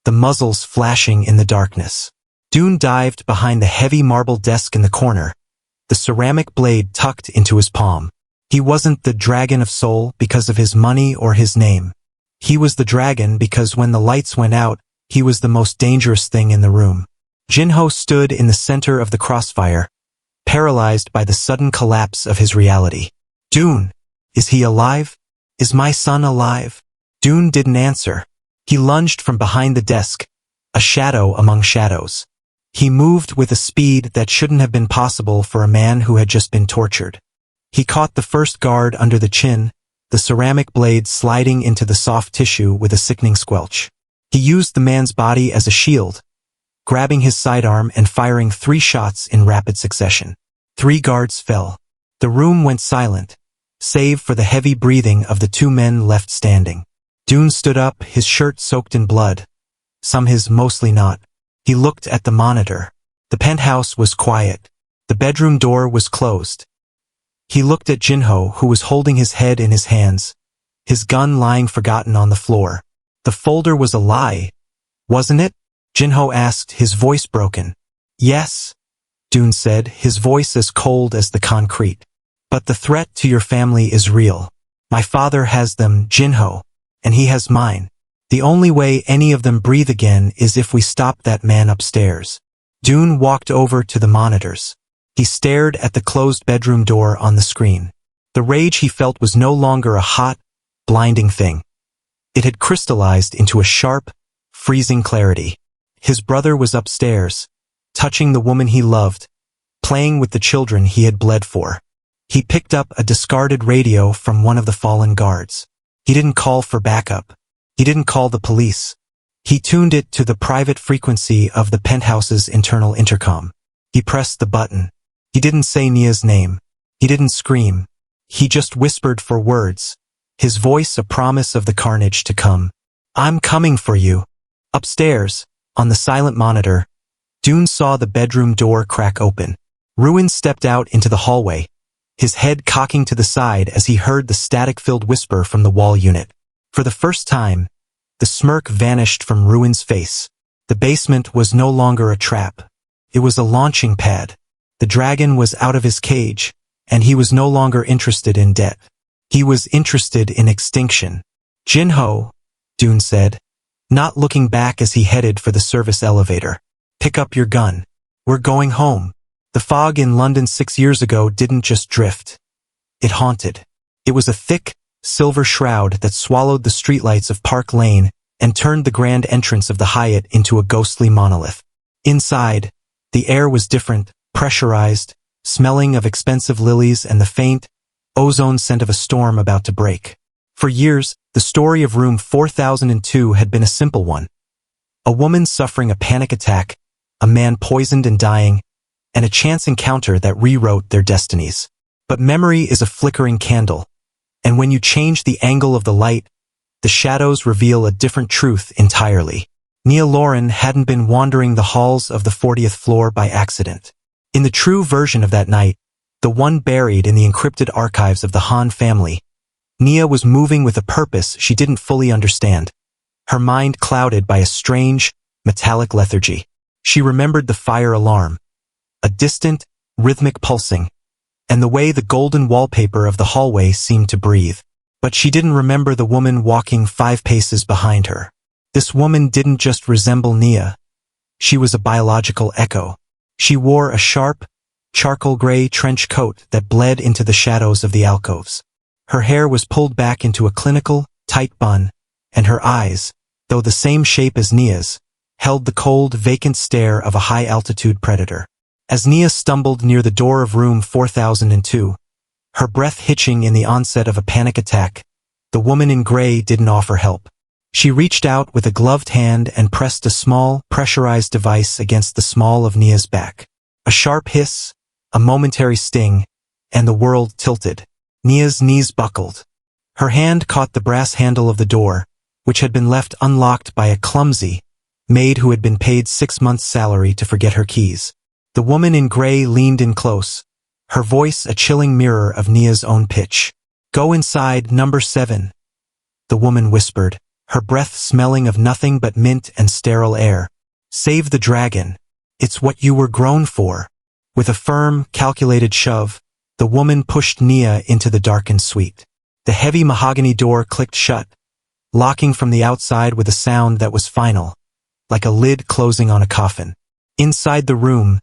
the muzzles flashing in the darkness. Dune dived behind the heavy marble desk in the corner, the ceramic blade tucked into his palm. He wasn't the Dragon of Seoul because of his money or his name. He was the dragon because when the lights went out, he was the most dangerous thing in the room. Jinho stood in the center of the crossfire, paralyzed by the sudden collapse of his reality. Dune, is he alive? Is my son alive? Dune didn't answer. He lunged from behind the desk, a shadow among shadows. He moved with a speed that shouldn't have been possible for a man who had just been tortured. He caught the first guard under the chin, the ceramic blade sliding into the soft tissue with a sickening squelch. He used the man's body as a shield, grabbing his sidearm and firing 3 shots in rapid succession. 3 guards fell. The room went silent, save for the heavy breathing of the 2 men left standing. Dune stood up, his shirt soaked in blood, some his, mostly not. He looked at the monitor. The penthouse was quiet. The bedroom door was closed. He looked at Jinho, who was holding his head in his hands, his gun lying forgotten on the floor. The folder was a lie, wasn't it? Jinho asked, his voice broken. Yes, Dune said, his voice as cold as the concrete. But the threat to your family is real. My father has them, Jinho, and he has mine. The only way any of them breathe again is if we stop that man upstairs. Dune walked over to the monitors. He stared at the closed bedroom door on the screen. The rage he felt was no longer a hot, blinding thing. It had crystallized into a sharp, freezing clarity. His brother was upstairs, touching the woman he loved, playing with the children he had bled for. He picked up a discarded radio from one of the fallen guards. He didn't call for backup. He didn't call the police. He tuned it to the private frequency of the penthouse's internal intercom. He pressed the button. He didn't say Nia's name. He didn't scream. He just whispered for words, his voice a promise of the carnage to come. "I'm coming for you." Upstairs, on the silent monitor, Dune saw the bedroom door crack open. Ruin stepped out into the hallway, his head cocking to the side as he heard the static-filled whisper from the wall unit. For the first time, the smirk vanished from Ruin's face. The basement was no longer a trap. It was a launching pad. The dragon was out of his cage, and he was no longer interested in death. He was interested in extinction. "Jinho," Dune said, not looking back as he headed for the service elevator. "Pick up your gun. We're going home." The fog in London 6 years ago didn't just drift. It haunted. It was a thick, silver shroud that swallowed the streetlights of Park Lane and turned the grand entrance of the Hyatt into a ghostly monolith. Inside, the air was different, pressurized, smelling of expensive lilies and the faint, ozone scent of a storm about to break. For years, the story of room 4002 had been a simple one. A woman suffering a panic attack, a man poisoned and dying, and a chance encounter that rewrote their destinies. But memory is a flickering candle, and when you change the angle of the light, the shadows reveal a different truth entirely. Nia Lauren hadn't been wandering the halls of the 40th floor by accident. In the true version of that night, the one buried in the encrypted archives of the Han family, Nia was moving with a purpose she didn't fully understand, her mind clouded by a strange, metallic lethargy. She remembered the fire alarm, a distant, rhythmic pulsing, and the way the golden wallpaper of the hallway seemed to breathe. But she didn't remember the woman walking 5 paces behind her. This woman didn't just resemble Nia. She was a biological echo. She wore a sharp, charcoal gray trench coat that bled into the shadows of the alcoves. Her hair was pulled back into a clinical, tight bun, and her eyes, though the same shape as Nia's, held the cold, vacant stare of a high-altitude predator. As Nia stumbled near the door of room 4002, her breath hitching in the onset of a panic attack, the woman in gray didn't offer help. She reached out with a gloved hand and pressed a small, pressurized device against the small of Nia's back. A sharp hiss, a momentary sting, and the world tilted. Nia's knees buckled. Her hand caught the brass handle of the door, which had been left unlocked by a clumsy maid who had been paid 6 months' salary to forget her keys. The woman in gray leaned in close, her voice a chilling mirror of Nia's own pitch. "Go inside, number 7, the woman whispered, her breath smelling of nothing but mint and sterile air. "Save the dragon. It's what you were grown for." With a firm, calculated shove, the woman pushed Nia into the darkened suite. The heavy mahogany door clicked shut, locking from the outside with a sound that was final, like a lid closing on a coffin. Inside the room,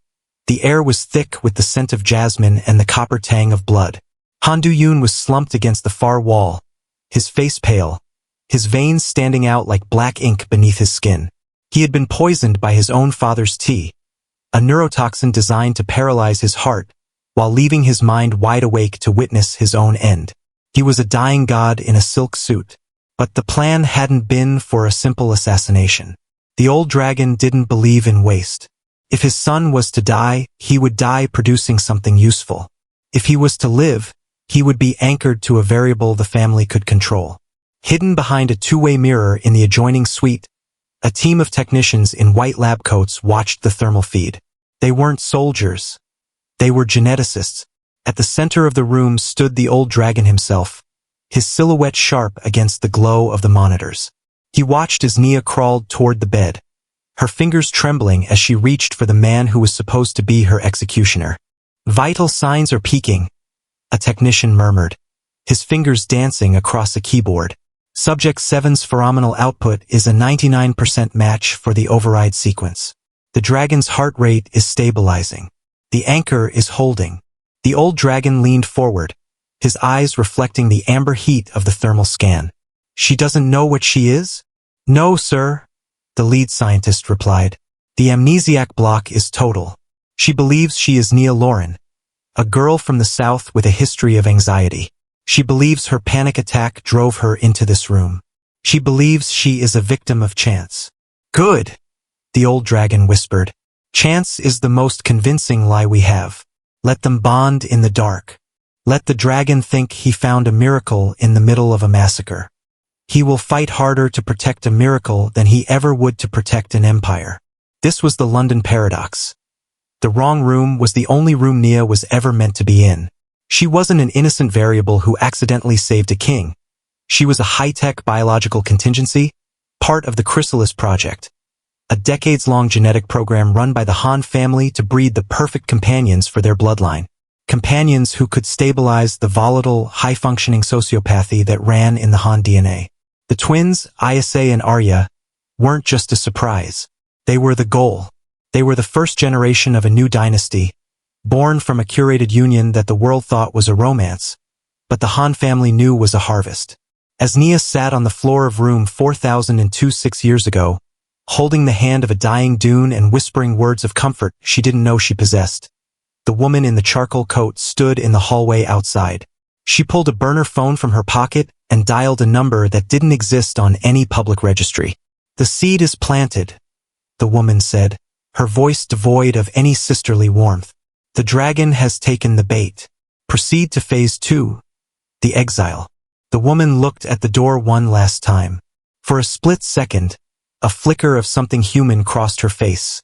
the air was thick with the scent of jasmine and the copper tang of blood. Han Du-yoon was slumped against the far wall, his face pale, his veins standing out like black ink beneath his skin. He had been poisoned by his own father's tea, a neurotoxin designed to paralyze his heart, while leaving his mind wide awake to witness his own end. He was a dying god in a silk suit, but the plan hadn't been for a simple assassination. The old dragon didn't believe in waste. If his son was to die, he would die producing something useful. If he was to live, he would be anchored to a variable the family could control. Hidden behind a two-way mirror in the adjoining suite, a team of technicians in white lab coats watched the thermal feed. They weren't soldiers. They were geneticists. At the center of the room stood the old dragon himself, his silhouette sharp against the glow of the monitors. He watched as Nia crawled toward the bed, her fingers trembling as she reached for the man who was supposed to be her executioner. "Vital signs are peaking," a technician murmured, his fingers dancing across a keyboard. "Subject 7's phenomenal output is a 99% match for the override sequence. The dragon's heart rate is stabilizing. The anchor is holding." The old dragon leaned forward, his eyes reflecting the amber heat of the thermal scan. "She doesn't know what she is?" "No, sir," the lead scientist replied. "The amnesiac block is total. She believes she is Nia Lauren, a girl from the South with a history of anxiety. She believes her panic attack drove her into this room. She believes she is a victim of chance. Good, the old dragon whispered. Chance is the most convincing lie we have. Let them bond in the dark. Let the dragon think he found a miracle in the middle of a massacre. He will fight harder to protect a miracle than he ever would to protect an empire. This was the London paradox. The wrong room was the only room Nia was ever meant to be in. She wasn't an innocent variable who accidentally saved a king. She was a high-tech biological contingency, part of the Chrysalis Project, a decades-long genetic program run by the Han family to breed the perfect companions for their bloodline. Companions who could stabilize the volatile, high-functioning sociopathy that ran in the Han DNA. The twins, Isa and Arya, weren't just a surprise. They were the goal. They were the first generation of a new dynasty, born from a curated union that the world thought was a romance, but the Han family knew was a harvest. As Nia sat on the floor of room 4002 6 years ago, holding the hand of a dying Dune and whispering words of comfort she didn't know she possessed, the woman in the charcoal coat stood in the hallway outside. She pulled a burner phone from her pocket and dialed a number that didn't exist on any public registry. "The seed is planted," the woman said, her voice devoid of any sisterly warmth. "The dragon has taken the bait. Proceed to phase 2, the exile." The woman looked at the door one last time. For a split second, a flicker of something human crossed her face.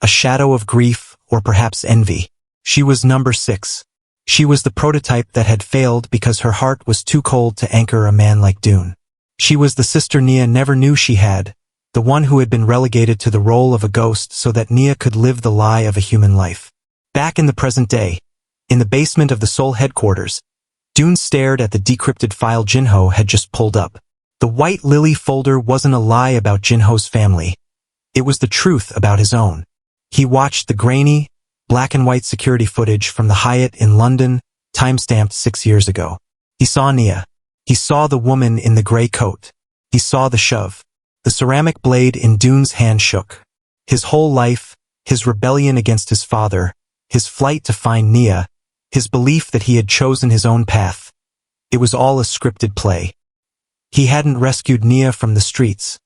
A shadow of grief, or perhaps envy. She was number 6. She was the prototype that had failed because her heart was too cold to anchor a man like Dune. She was the sister Nia never knew she had, the one who had been relegated to the role of a ghost so that Nia could live the lie of a human life. Back in the present day, in the basement of the Seoul headquarters, Dune stared at the decrypted file Jinho had just pulled up. The White Lily folder wasn't a lie about Jinho's family. It was the truth about his own. He watched the grainy, black and white security footage from the Hyatt in London, timestamped 6 years ago. He saw Nia. He saw the woman in the gray coat. He saw the shove. The ceramic blade in Dune's hand shook. His whole life, his rebellion against his father, his flight to find Nia, his belief that he had chosen his own path. It was all a scripted play. He hadn't rescued Nia from the streets.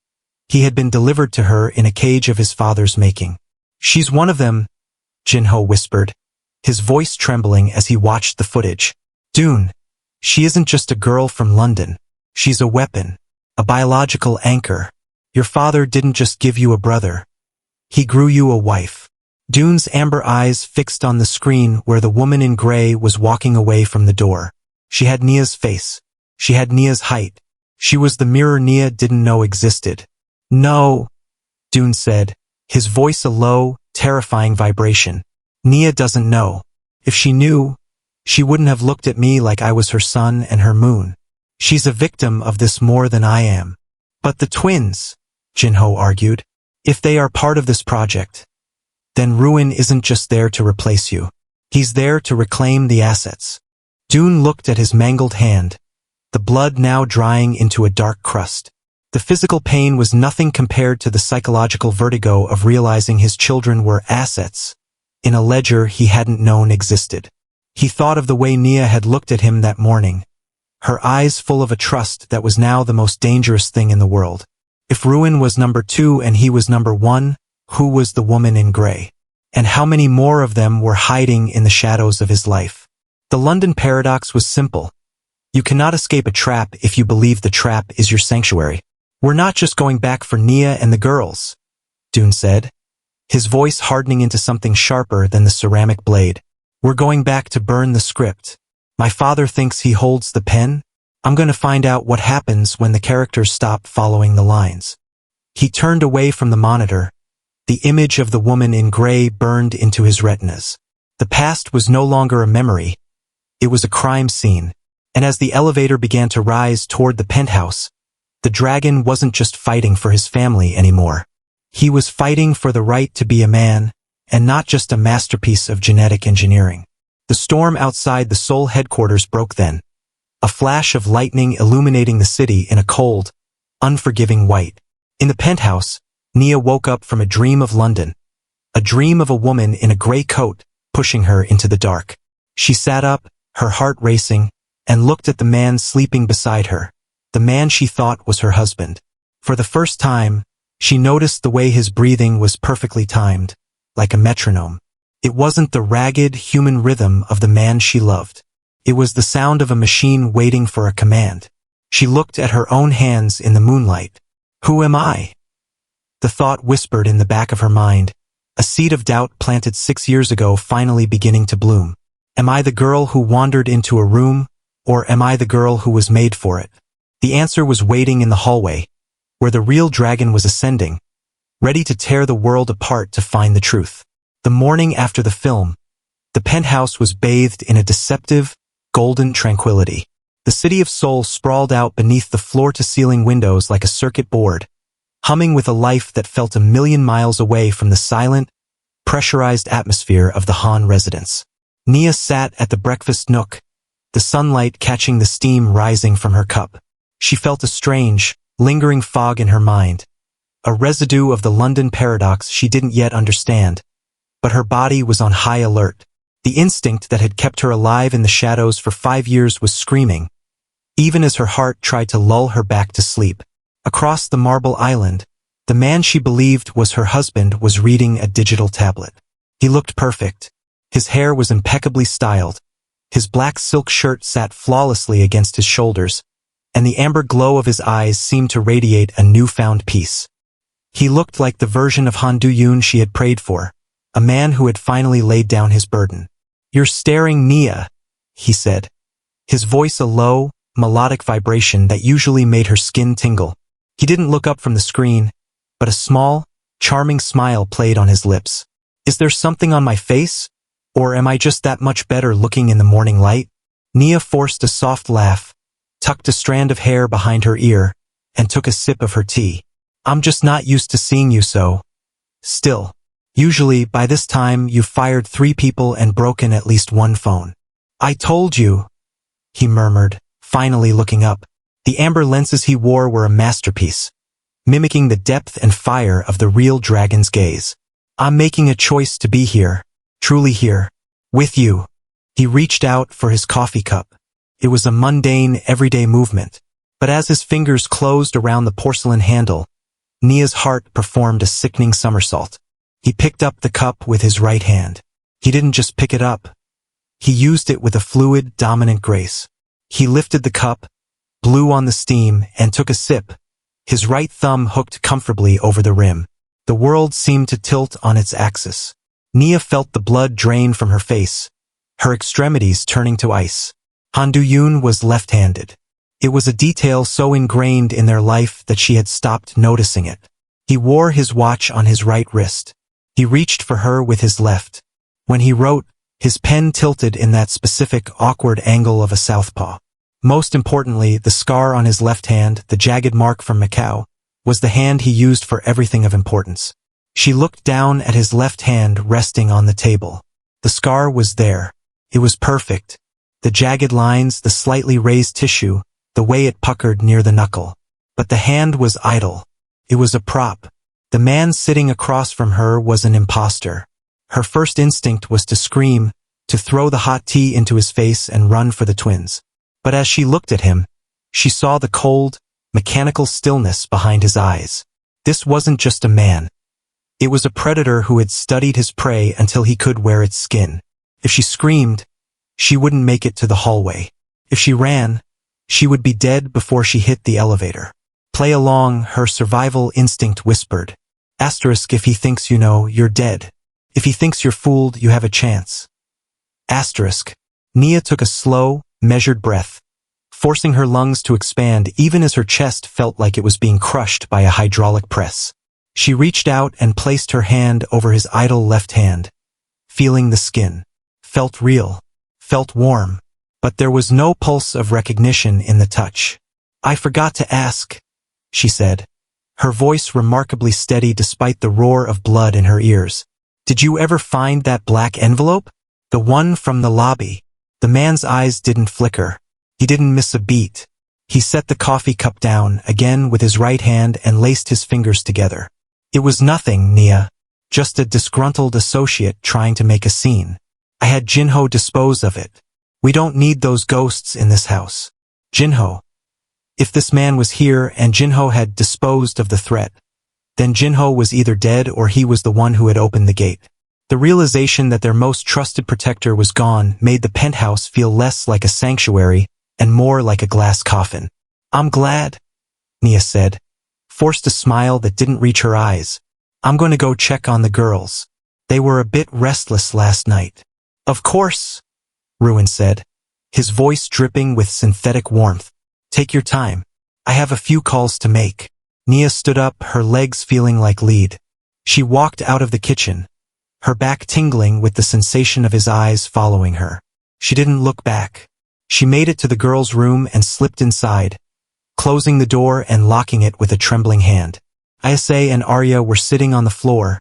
He had been delivered to her in a cage of his father's making. "She's one of them," Jinho whispered, his voice trembling as he watched the footage. "Dune, she isn't just a girl from London. She's a weapon, a biological anchor. Your father didn't just give you a brother. He grew you a wife." Dune's amber eyes fixed on the screen where the woman in gray was walking away from the door. She had Nia's face. She had Nia's height. She was the mirror Nia didn't know existed. "No," Dune said, his voice a low, terrifying vibration. "Nia doesn't know. If she knew, she wouldn't have looked at me like I was her sun and her moon. She's a victim of this more than I am." "But the twins," Jinho argued. "If they are part of this project, then Ruin isn't just there to replace you. He's there to reclaim the assets." Dune looked at his mangled hand, the blood now drying into a dark crust. The physical pain was nothing compared to the psychological vertigo of realizing his children were assets in a ledger he hadn't known existed. He thought of the way Nia had looked at him that morning, her eyes full of a trust that was now the most dangerous thing in the world. If Ruin was number 2 and he was number 1, who was the woman in gray? And how many more of them were hiding in the shadows of his life? The London paradox was simple. You cannot escape a trap if you believe the trap is your sanctuary. "We're not just going back for Nia and the girls," Dune said, his voice hardening into something sharper than the ceramic blade. "We're going back to burn the script. My father thinks he holds the pen. I'm going to find out what happens when the characters stop following the lines." He turned away from the monitor. The image of the woman in gray burned into his retinas. The past was no longer a memory. It was a crime scene. And as the elevator began to rise toward the penthouse, the dragon wasn't just fighting for his family anymore. He was fighting for the right to be a man, and not just a masterpiece of genetic engineering. The storm outside the Seoul headquarters broke then, a flash of lightning illuminating the city in a cold, unforgiving white. In the penthouse, Nia woke up from a dream of London, a dream of a woman in a gray coat pushing her into the dark. She sat up, her heart racing, and looked at the man sleeping beside her, the man she thought was her husband. For the first time, She noticed the way his breathing was perfectly timed, like a metronome. It wasn't the ragged, human rhythm of the man she loved. It was the sound of a machine waiting for a command. She looked at her own hands in the moonlight. Who am I? The thought whispered in the back of her mind, a seed of doubt planted 6 years ago finally beginning to bloom. Am I the girl who wandered into a room, or am I the girl who was made for it? The answer was waiting in the hallway, where the real dragon was ascending, ready to tear the world apart to find the truth. The morning after the film, the penthouse was bathed in a deceptive, golden tranquility. The city of Seoul sprawled out beneath the floor-to-ceiling windows like a circuit board, humming with a life that felt 1,000,000 miles away from the silent, pressurized atmosphere of the Han residence. Nia sat at the breakfast nook, the sunlight catching the steam rising from her cup. She felt a strange, lingering fog in her mind, a residue of the London paradox she didn't yet understand, but her body was on high alert. The instinct that had kept her alive in the shadows for 5 years was screaming, even as her heart tried to lull her back to sleep. Across the marble island, the man she believed was her husband was reading a digital tablet. He looked perfect. His hair was impeccably styled. His black silk shirt sat flawlessly against his shoulders, and the amber glow of his eyes seemed to radiate a newfound peace. He looked like the version of Han Du-yoon she had prayed for, a man who had finally laid down his burden. "You're staring, Nia," he said, his voice a low, melodic vibration that usually made her skin tingle. He didn't look up from the screen, but a small, charming smile played on his lips. "Is there something on my face? Or am I just that much better looking in the morning light?" Nia forced a soft laugh, tucked a strand of hair behind her ear, and took a sip of her tea. "I'm just not used to seeing you so still. Usually, by this time, you've fired 3 people and broken at least 1 phone." "I told you," he murmured, finally looking up. The amber lenses he wore were a masterpiece, mimicking the depth and fire of the real dragon's gaze. "I'm making a choice to be here, truly here, with you." He reached out for his coffee cup. It was a mundane, everyday movement, but as his fingers closed around the porcelain handle, Nia's heart performed a sickening somersault. He picked up the cup with his right hand. He didn't just pick it up. He used it with a fluid, dominant grace. He lifted the cup, blew on the steam, and took a sip, his right thumb hooked comfortably over the rim. The world seemed to tilt on its axis. Nia felt the blood drain from her face, her extremities turning to ice. Han Du-yoon was left-handed. It was a detail so ingrained in their life that she had stopped noticing it. He wore his watch on his right wrist. He reached for her with his left. When he wrote, his pen tilted in that specific, awkward angle of a southpaw. Most importantly, the scar on his left hand, the jagged mark from Macau, was the hand he used for everything of importance. She looked down at his left hand resting on the table. The scar was there. It was perfect. The jagged lines, the slightly raised tissue, the way it puckered near the knuckle. But the hand was idle. It was a prop. The man sitting across from her was an impostor. Her first instinct was to scream, to throw the hot tea into his face and run for the twins. But as she looked at him, she saw the cold, mechanical stillness behind his eyes. This wasn't just a man. It was a predator who had studied his prey until he could wear its skin. If she screamed, she wouldn't make it to the hallway. If she ran, she would be dead before she hit the elevator. "Play along," her survival instinct whispered. Asterisk if he thinks you know, you're dead. If he thinks you're fooled, you have a chance. Asterisk. Nia took a slow, measured breath, forcing her lungs to expand even as her chest felt like it was being crushed by a hydraulic press. She reached out and placed her hand over his idle left hand, feeling the skin. Felt real. Felt warm. But there was no pulse of recognition in the touch. "I forgot to ask," she said, her voice remarkably steady despite the roar of blood in her ears. "Did you ever find that black envelope? The one from the lobby?" The man's eyes didn't flicker. He didn't miss a beat. He set the coffee cup down, again with his right hand, and laced his fingers together. "It was nothing, Nia. Just a disgruntled associate trying to make a scene. I had Jinho dispose of it. We don't need those ghosts in this house." Jinho. If this man was here and Jinho had disposed of the threat, then Jinho was either dead or he was the one who had opened the gate. The realization that their most trusted protector was gone made the penthouse feel less like a sanctuary and more like a glass coffin. "I'm glad," Nia said, forced a smile that didn't reach her eyes. "I'm going to go check on the girls. They were a bit restless last night." "Of course," Ruin said, his voice dripping with synthetic warmth. "Take your time. I have a few calls to make." Nia stood up, her legs feeling like lead. She walked out of the kitchen, her back tingling with the sensation of his eyes following her. She didn't look back. She made it to the girls' room and slipped inside, closing the door and locking it with a trembling hand. Ayase and Arya were sitting on the floor,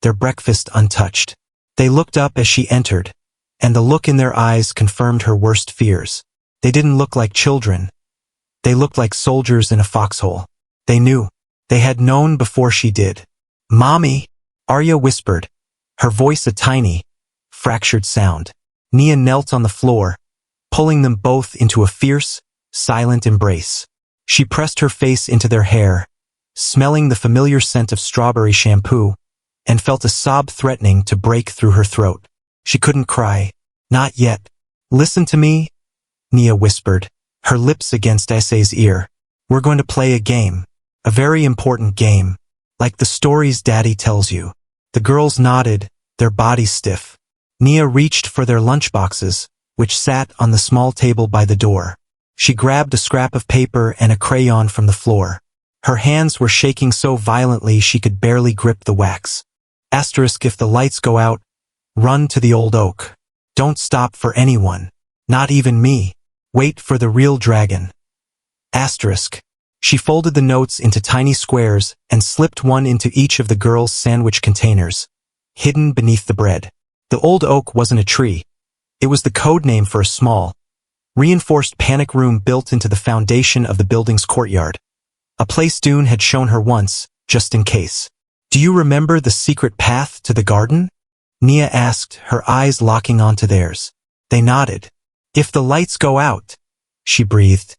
their breakfast untouched. They looked up as she entered, and the look in their eyes confirmed her worst fears. They didn't look like children. They looked like soldiers in a foxhole. They knew. They had known before she did. "Mommy," Arya whispered, her voice a tiny, fractured sound. Nia knelt on the floor, pulling them both into a fierce, silent embrace. She pressed her face into their hair, smelling the familiar scent of strawberry shampoo, and felt a sob threatening to break through her throat. She couldn't cry. Not yet. "Listen to me," Nia whispered, her lips against Ayse's ear. "We're going to play a game. A very important game. Like the stories Daddy tells you." The girls nodded, their bodies stiff. Nia reached for their lunchboxes, which sat on the small table by the door. She grabbed a scrap of paper and a crayon from the floor. Her hands were shaking so violently she could barely grip the wax. Asterisk, if the lights go out, run to the old oak. Don't stop for anyone. Not even me. Wait for the real dragon. Asterisk. She folded the notes into tiny squares and slipped one into each of the girls' sandwich containers, hidden beneath the bread. The old oak wasn't a tree. It was the code name for a small, reinforced panic room built into the foundation of the building's courtyard. A place Dune had shown her once, just in case. "Do you remember the secret path to the garden?" Nia asked, her eyes locking onto theirs. They nodded. "If the lights go out," she breathed,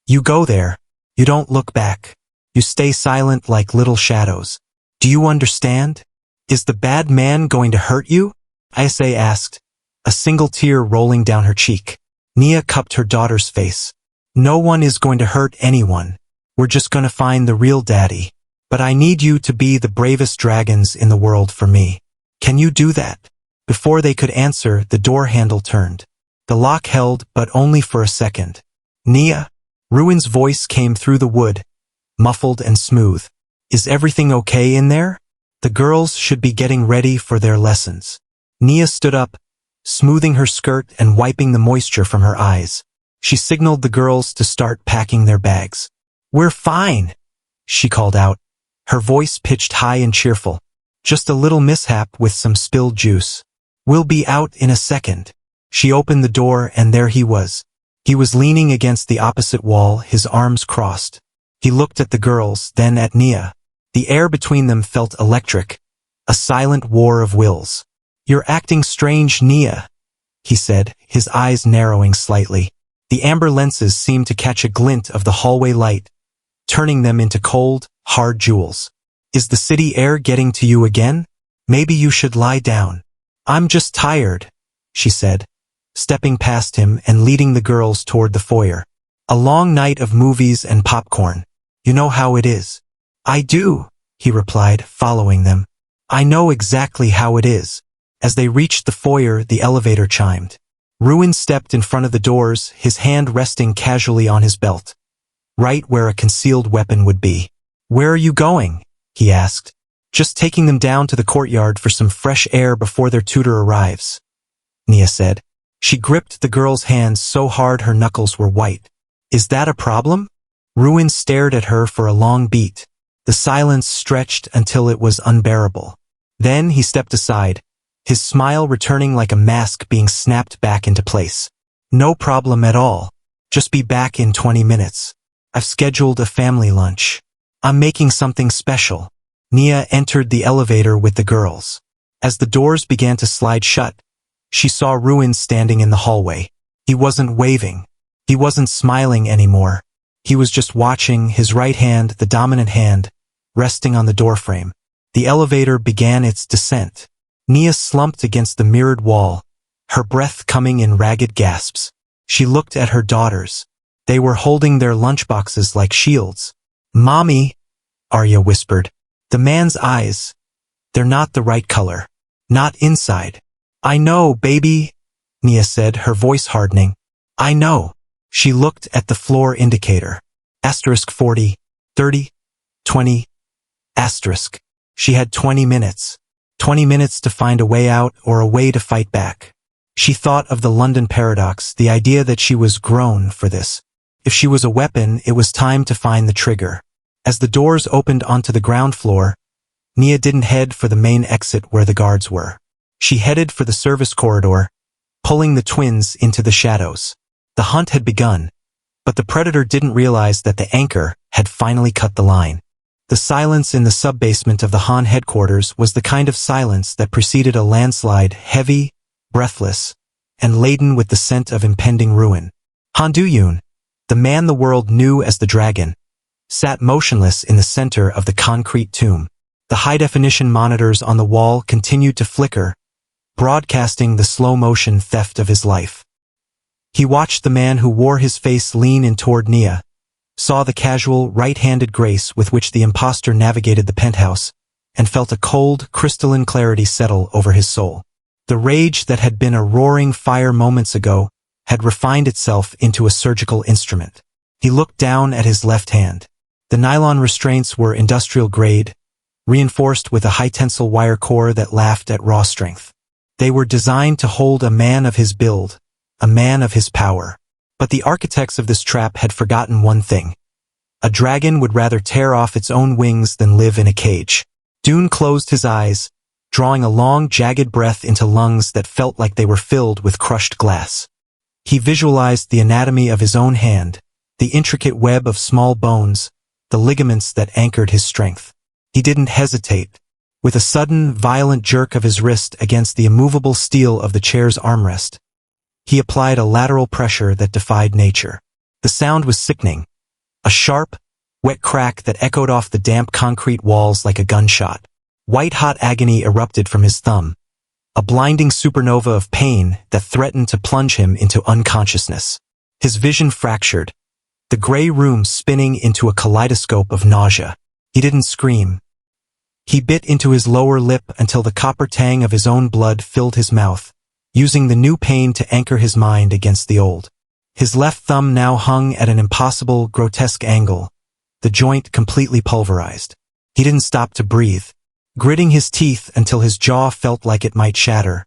"you go there. You don't look back. You stay silent like little shadows. Do you understand? Is the bad man going to hurt you?" Ayase asked, a single tear rolling down her cheek. Nia cupped her daughter's face. "No one is going to hurt anyone. We're just going to find the real daddy. But I need you to be the bravest dragons in the world for me. Can you do that?" Before they could answer, the door handle turned. The lock held, but only for a second. "Nia?" Ruin's voice came through the wood, muffled and smooth. "Is everything okay in there? The girls should be getting ready for their lessons." Nia stood up, smoothing her skirt and wiping the moisture from her eyes. She signaled the girls to start packing their bags. "We're fine," she called out, her voice pitched high and cheerful. "Just a little mishap with some spilled juice. We'll be out in a second." She opened the door and there he was. He was leaning against the opposite wall, his arms crossed. He looked at the girls, then at Nia. The air between them felt electric, a silent war of wills. "You're acting strange, Nia," he said, his eyes narrowing slightly. The amber lenses seemed to catch a glint of the hallway light, turning them into cold, hard jewels. "Is the city air getting to you again? Maybe you should lie down." "I'm just tired," she said, stepping past him and leading the girls toward the foyer. "A long night of movies and popcorn. You know how it is." "I do," he replied, following them. "I know exactly how it is." As they reached the foyer, the elevator chimed. Ruin stepped in front of the doors, his hand resting casually on his belt, right where a concealed weapon would be. "Where are you going?" he asked. "Just taking them down to the courtyard for some fresh air before their tutor arrives," Nia said. She gripped the girl's hands so hard her knuckles were white. "Is that a problem?" Ruin stared at her for a long beat. The silence stretched until it was unbearable. Then he stepped aside, his smile returning like a mask being snapped back into place. "No problem at all. Just be back in 20 minutes. I've scheduled a family lunch. I'm making something special." Nia entered the elevator with the girls. As the doors began to slide shut, she saw Ruin standing in the hallway. He wasn't waving. He wasn't smiling anymore. He was just watching, his right hand, the dominant hand, resting on the doorframe. The elevator began its descent. Nia slumped against the mirrored wall, her breath coming in ragged gasps. She looked at her daughters. They were holding their lunchboxes like shields. "Mommy," Arya whispered. The man's eyes. "They're not the right color. Not inside." "I know, baby," Nia said, her voice hardening. "I know." She looked at the floor indicator. Asterisk 40, 30, 20, asterisk. She had 20 minutes. 20 minutes to find a way out or a way to fight back. She thought of the London paradox, the idea that she was grown for this. If she was a weapon, it was time to find the trigger. As the doors opened onto the ground floor, Nia didn't head for the main exit where the guards were. She headed for the service corridor, pulling the twins into the shadows. The hunt had begun, but the predator didn't realize that the anchor had finally cut the line. The silence in the sub-basement of the Han headquarters was the kind of silence that preceded a landslide, heavy, breathless, and laden with the scent of impending ruin. Han Du-yoon, the man the world knew as the Dragon, sat motionless in the center of the concrete tomb. The high-definition monitors on the wall continued to flicker, broadcasting the slow-motion theft of his life. He watched the man who wore his face lean in toward Nia, saw the casual, right-handed grace with which the impostor navigated the penthouse, and felt a cold, crystalline clarity settle over his soul. The rage that had been a roaring fire moments ago had refined itself into a surgical instrument. He looked down at his left hand. The nylon restraints were industrial-grade, reinforced with a high-tensile wire core that laughed at raw strength. They were designed to hold a man of his build, a man of his power. But the architects of this trap had forgotten one thing. A dragon would rather tear off its own wings than live in a cage. Dune closed his eyes, drawing a long, jagged breath into lungs that felt like they were filled with crushed glass. He visualized the anatomy of his own hand, the intricate web of small bones, the ligaments that anchored his strength. He didn't hesitate. With a sudden, violent jerk of his wrist against the immovable steel of the chair's armrest, he applied a lateral pressure that defied nature. The sound was sickening, a sharp, wet crack that echoed off the damp concrete walls like a gunshot. White-hot agony erupted from his thumb, a blinding supernova of pain that threatened to plunge him into unconsciousness. His vision fractured, the gray room spinning into a kaleidoscope of nausea. He didn't scream. He bit into his lower lip until the copper tang of his own blood filled his mouth, using the new pain to anchor his mind against the old. His left thumb now hung at an impossible, grotesque angle, the joint completely pulverized. He didn't stop to breathe, gritting his teeth until his jaw felt like it might shatter.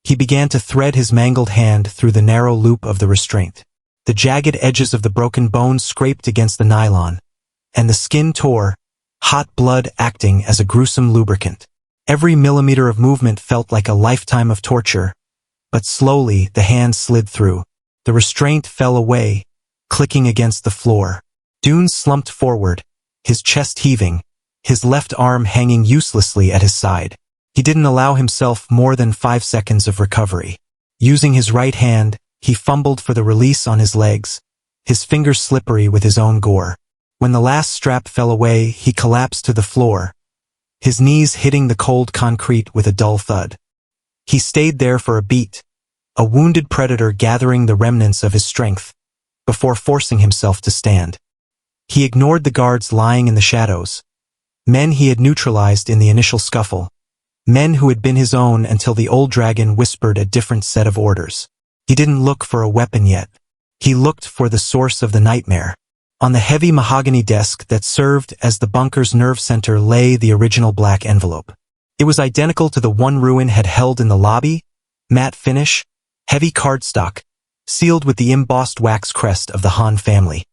He began to thread his mangled hand through the narrow loop of the restraint. The jagged edges of the broken bone scraped against the nylon, and the skin tore, hot blood acting as a gruesome lubricant. Every millimeter of movement felt like a lifetime of torture, but slowly the hand slid through. The restraint fell away, clicking against the floor. Dune slumped forward, his chest heaving, his left arm hanging uselessly at his side. He didn't allow himself more than 5 seconds of recovery. Using his right hand, he fumbled for the release on his legs, his fingers slippery with his own gore. When the last strap fell away, he collapsed to the floor, his knees hitting the cold concrete with a dull thud. He stayed there for a beat, a wounded predator gathering the remnants of his strength, before forcing himself to stand. He ignored the guards lying in the shadows, men he had neutralized in the initial scuffle, men who had been his own until the old dragon whispered a different set of orders. He didn't look for a weapon yet. He looked for the source of the nightmare. On the heavy mahogany desk that served as the bunker's nerve center lay the original black envelope. It was identical to the one Ruin had held in the lobby, matte finish, heavy cardstock, sealed with the embossed wax crest of the Han family.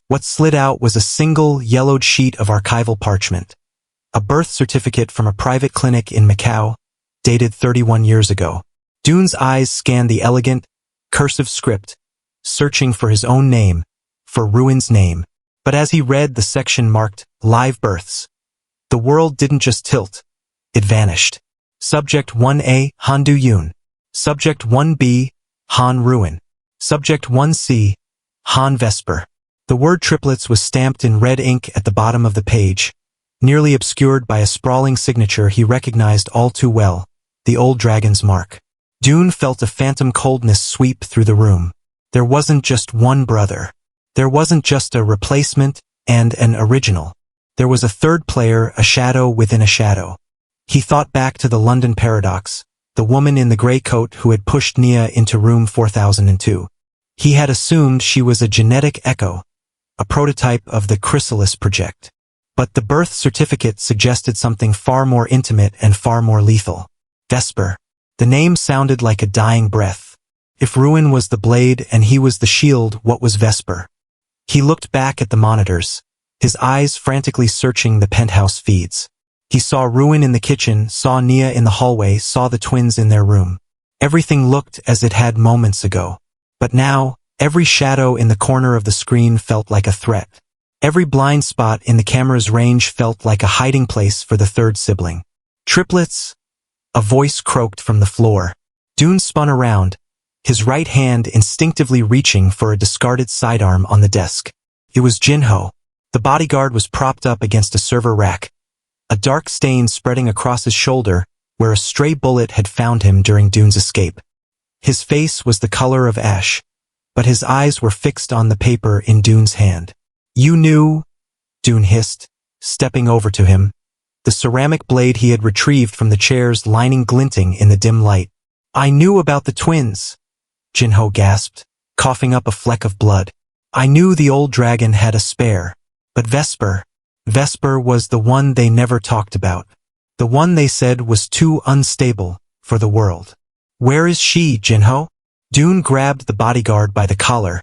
What slid out was a single, yellowed sheet of archival parchment, a birth certificate from a private clinic in Macau, dated 31 years ago. Dune's eyes scanned the elegant, cursive script, searching for his own name, for Ruin's name. But as he read the section marked Live Births, the world didn't just tilt, it vanished. Subject 1A, Han Du-yoon. Subject 1B, Han Ruin. Subject 1C, Han Vesper. The word triplets was stamped in red ink at the bottom of the page, nearly obscured by a sprawling signature he recognized all too well, the old dragon's mark. Dune felt a phantom coldness sweep through the room. There wasn't just one brother. There wasn't just a replacement and an original. There was a third player, a shadow within a shadow. He thought back to the London paradox, the woman in the gray coat who had pushed Nia into room 4002. He had assumed she was a genetic echo, a prototype of the Chrysalis Project. But the birth certificate suggested something far more intimate and far more lethal. Vesper. The name sounded like a dying breath. If Ruin was the blade and he was the shield, what was Vesper? He looked back at the monitors, his eyes frantically searching the penthouse feeds. He saw Ruin in the kitchen, saw Nia in the hallway, saw the twins in their room. Everything looked as it had moments ago. But now, every shadow in the corner of the screen felt like a threat. Every blind spot in the camera's range felt like a hiding place for the third sibling. Triplets? A voice croaked from the floor. Dune spun around, his right hand instinctively reaching for a discarded sidearm on the desk. It was Jinho. The bodyguard was propped up against a server rack, a dark stain spreading across his shoulder where a stray bullet had found him during Dune's escape. His face was the color of ash, but his eyes were fixed on the paper in Dune's hand. "You knew?" Dune hissed, stepping over to him, the ceramic blade he had retrieved from the chair's lining glinting in the dim light. "I knew about the twins," Jinho gasped, coughing up a fleck of blood. "I knew the old dragon had a spare. But Vesper was the one they never talked about. The one they said was too unstable for the world." "Where is she, Jinho?" Dune grabbed the bodyguard by the collar,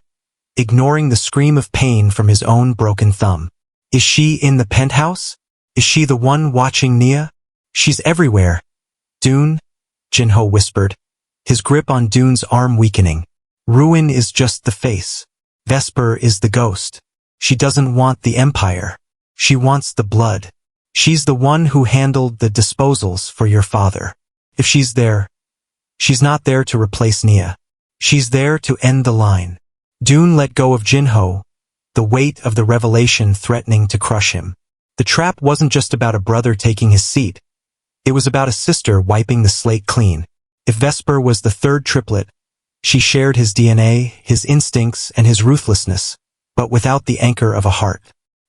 ignoring the scream of pain from his own broken thumb. "Is she in the penthouse? Is she the one watching Nia?" "She's everywhere." "Dune," Jinho whispered, his grip on Dune's arm weakening. "Ruin is just the face. Vesper is the ghost. She doesn't want the empire. She wants the blood. She's the one who handled the disposals for your father. If she's there, she's not there to replace Nia. She's there to end the line." Dune let go of Jinho, the weight of the revelation threatening to crush him. The trap wasn't just about a brother taking his seat. It was about a sister wiping the slate clean. If Vesper was the third triplet, she shared his DNA, his instincts, and his ruthlessness, but without the anchor of a heart.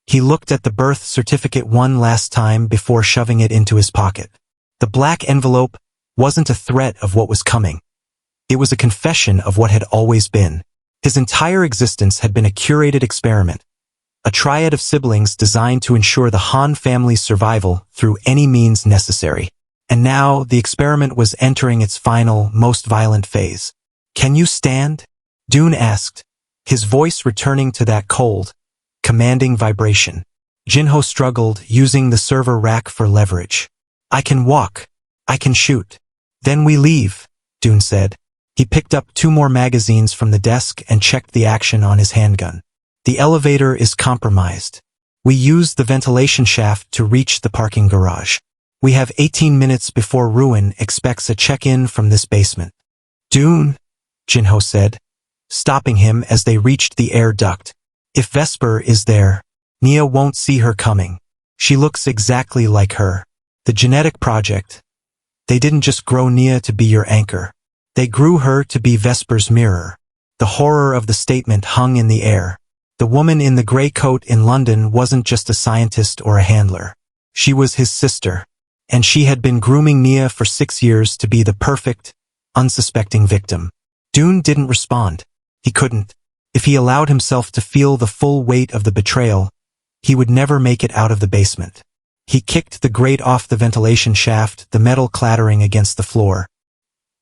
He looked at the birth certificate one last time before shoving it into his pocket. The black envelope wasn't a threat of what was coming. It was a confession of what had always been. His entire existence had been a curated experiment, a triad of siblings designed to ensure the Han family's survival through any means necessary. And now the experiment was entering its final, most violent phase. "Can you stand?" Dune asked, his voice returning to that cold, commanding vibration. Jinho struggled, using the server rack for leverage. "I can walk. I can shoot. Then we leave," Dune said. He picked up 2 more magazines from the desk and checked the action on his handgun. "The elevator is compromised. We use the ventilation shaft to reach the parking garage. We have 18 minutes before Ruin expects a check-in from this basement." "Dune," Jinho said, stopping him as they reached the air duct. "If Vesper is there, Nia won't see her coming. She looks exactly like her. The genetic project. They didn't just grow Nia to be your anchor. They grew her to be Vesper's mirror." The horror of the statement hung in the air. The woman in the gray coat in London wasn't just a scientist or a handler. She was his sister. And she had been grooming Nia for 6 years to be the perfect, unsuspecting victim. Dune didn't respond. He couldn't. If he allowed himself to feel the full weight of the betrayal, he would never make it out of the basement. He kicked the grate off the ventilation shaft, the metal clattering against the floor.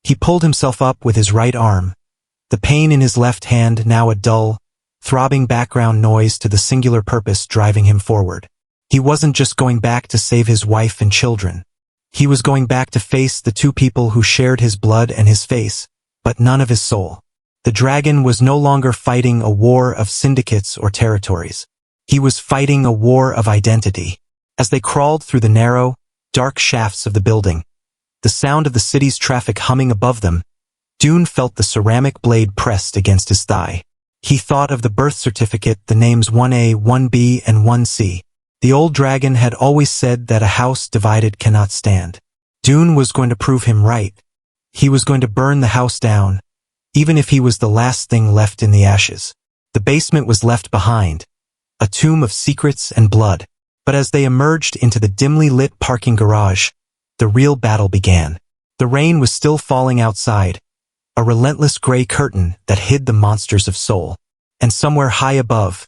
He pulled himself up with his right arm, the pain in his left hand now a dull, throbbing background noise to the singular purpose driving him forward. He wasn't just going back to save his wife and children. He was going back to face the 2 people who shared his blood and his face, but none of his soul. The dragon was no longer fighting a war of syndicates or territories. He was fighting a war of identity. As they crawled through the narrow, dark shafts of the building, the sound of the city's traffic humming above them, Dune felt the ceramic blade pressed against his thigh. He thought of the birth certificate, the names 1A, 1B, and 1C. The old dragon had always said that a house divided cannot stand. Dune was going to prove him right. He was going to burn the house down, even if he was the last thing left in the ashes. The basement was left behind, a tomb of secrets and blood. But as they emerged into the dimly lit parking garage, the real battle began. The rain was still falling outside, a relentless gray curtain that hid the monsters of Seoul. And somewhere high above,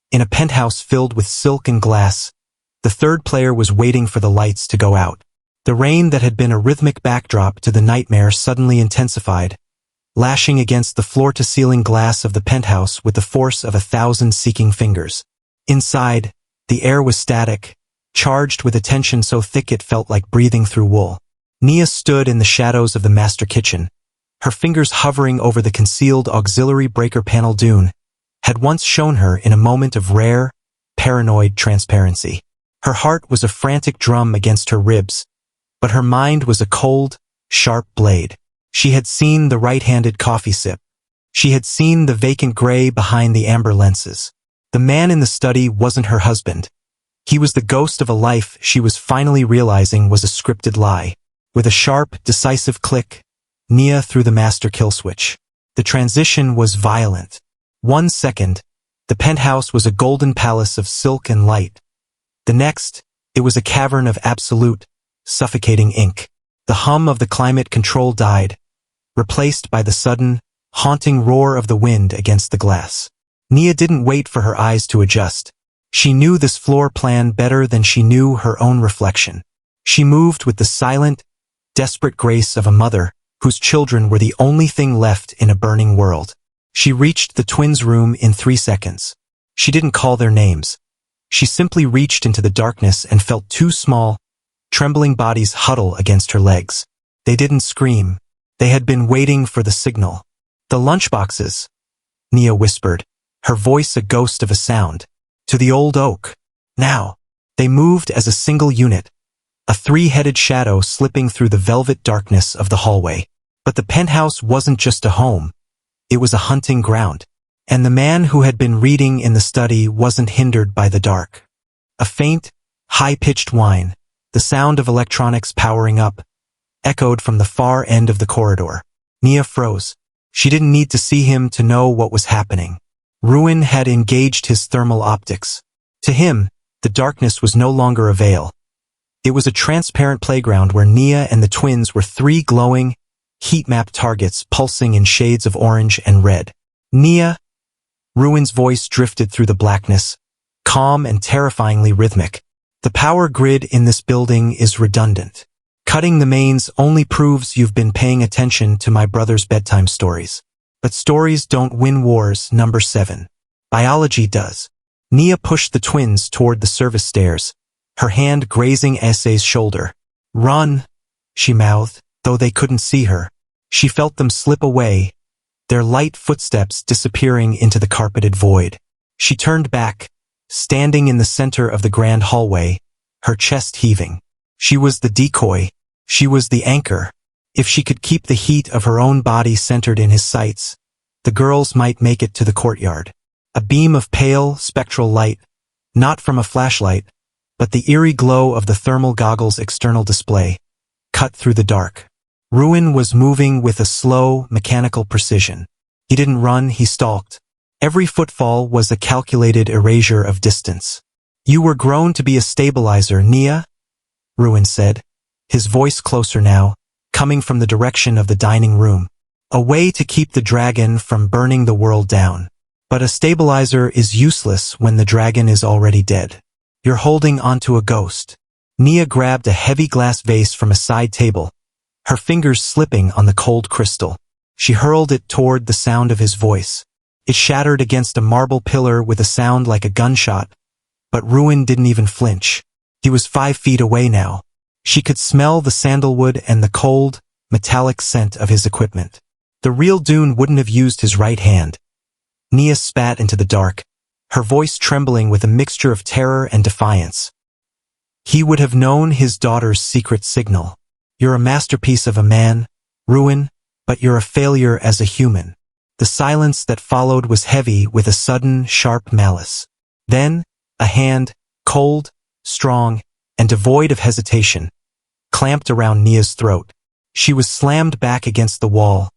in a penthouse filled with silk and glass, the third player was waiting for the lights to go out. The rain that had been a rhythmic backdrop to the nightmare suddenly intensified, lashing against the floor-to-ceiling glass of the penthouse with the force of 1,000 seeking fingers. Inside, the air was static, charged with a tension so thick it felt like breathing through wool. Nia stood in the shadows of the master kitchen, her fingers hovering over the concealed auxiliary breaker panel. Dune had once shown her in a moment of rare, paranoid transparency. Her heart was a frantic drum against her ribs, but her mind was a cold, sharp blade. She had seen the right-handed coffee sip. She had seen the vacant gray behind the amber lenses. The man in the study wasn't her husband. He was the ghost of a life she was finally realizing was a scripted lie. With a sharp, decisive click, Nia threw the master kill switch. The transition was violent. 1 second, the penthouse was a golden palace of silk and light. The next, it was a cavern of absolute, suffocating ink. The hum of the climate control died, replaced by the sudden, haunting roar of the wind against the glass. Nia didn't wait for her eyes to adjust. She knew this floor plan better than she knew her own reflection. She moved with the silent, desperate grace of a mother whose children were the only thing left in a burning world. She reached the twins' room in 3 seconds. She didn't call their names. She simply reached into the darkness and felt 2 small, trembling bodies huddle against her legs. They didn't scream. They had been waiting for the signal. "The lunchboxes," Nia whispered, her voice a ghost of a sound. "To the old oak. Now." They moved as a single unit, a 3-headed shadow slipping through the velvet darkness of the hallway. But the penthouse wasn't just a home. It was a hunting ground. And the man who had been reading in the study wasn't hindered by the dark. A faint, high-pitched whine, the sound of electronics powering up, echoed from the far end of the corridor. Nia froze. She didn't need to see him to know what was happening. Ruin had engaged his thermal optics. To him, the darkness was no longer a veil. It was a transparent playground where Nia and the twins were 3 glowing, heat-mapped targets pulsing in shades of orange and red. "Nia," Ruin's voice drifted through the blackness, calm and terrifyingly rhythmic. "The power grid in this building is redundant. Cutting the mains only proves you've been paying attention to my brother's bedtime stories. But stories don't win wars, number 7. Biology does." Nia pushed the twins toward the service stairs, her hand grazing Essay's shoulder. "Run," she mouthed, though they couldn't see her. She felt them slip away, their light footsteps disappearing into the carpeted void. She turned back, standing in the center of the grand hallway, her chest heaving. She was the decoy. She was the anchor. If she could keep the heat of her own body centered in his sights, the girls might make it to the courtyard. A beam of pale, spectral light, not from a flashlight, but the eerie glow of the thermal goggles' external display, cut through the dark. Ruin was moving with a slow, mechanical precision. He didn't run, he stalked. Every footfall was a calculated erasure of distance. "You were grown to be a stabilizer, Nia," Ruin said, his voice closer now, coming from the direction of the dining room. "A way to keep the dragon from burning the world down. But a stabilizer is useless when the dragon is already dead. You're holding onto a ghost." Nia grabbed a heavy glass vase from a side table, her fingers slipping on the cold crystal. She hurled it toward the sound of his voice. It shattered against a marble pillar with a sound like a gunshot, but Ruin didn't even flinch. He was 5 feet away now. She could smell the sandalwood and the cold, metallic scent of his equipment. The real Dune wouldn't have used his right hand. Nia spat into the dark, her voice trembling with a mixture of terror and defiance. He would have known his daughter's secret signal. "You're a masterpiece of a man, Ruin, but you're a failure as a human." The silence that followed was heavy with a sudden, sharp malice. Then, a hand, cold, strong, and devoid of hesitation, clamped around Nia's throat. She was slammed back against the wall,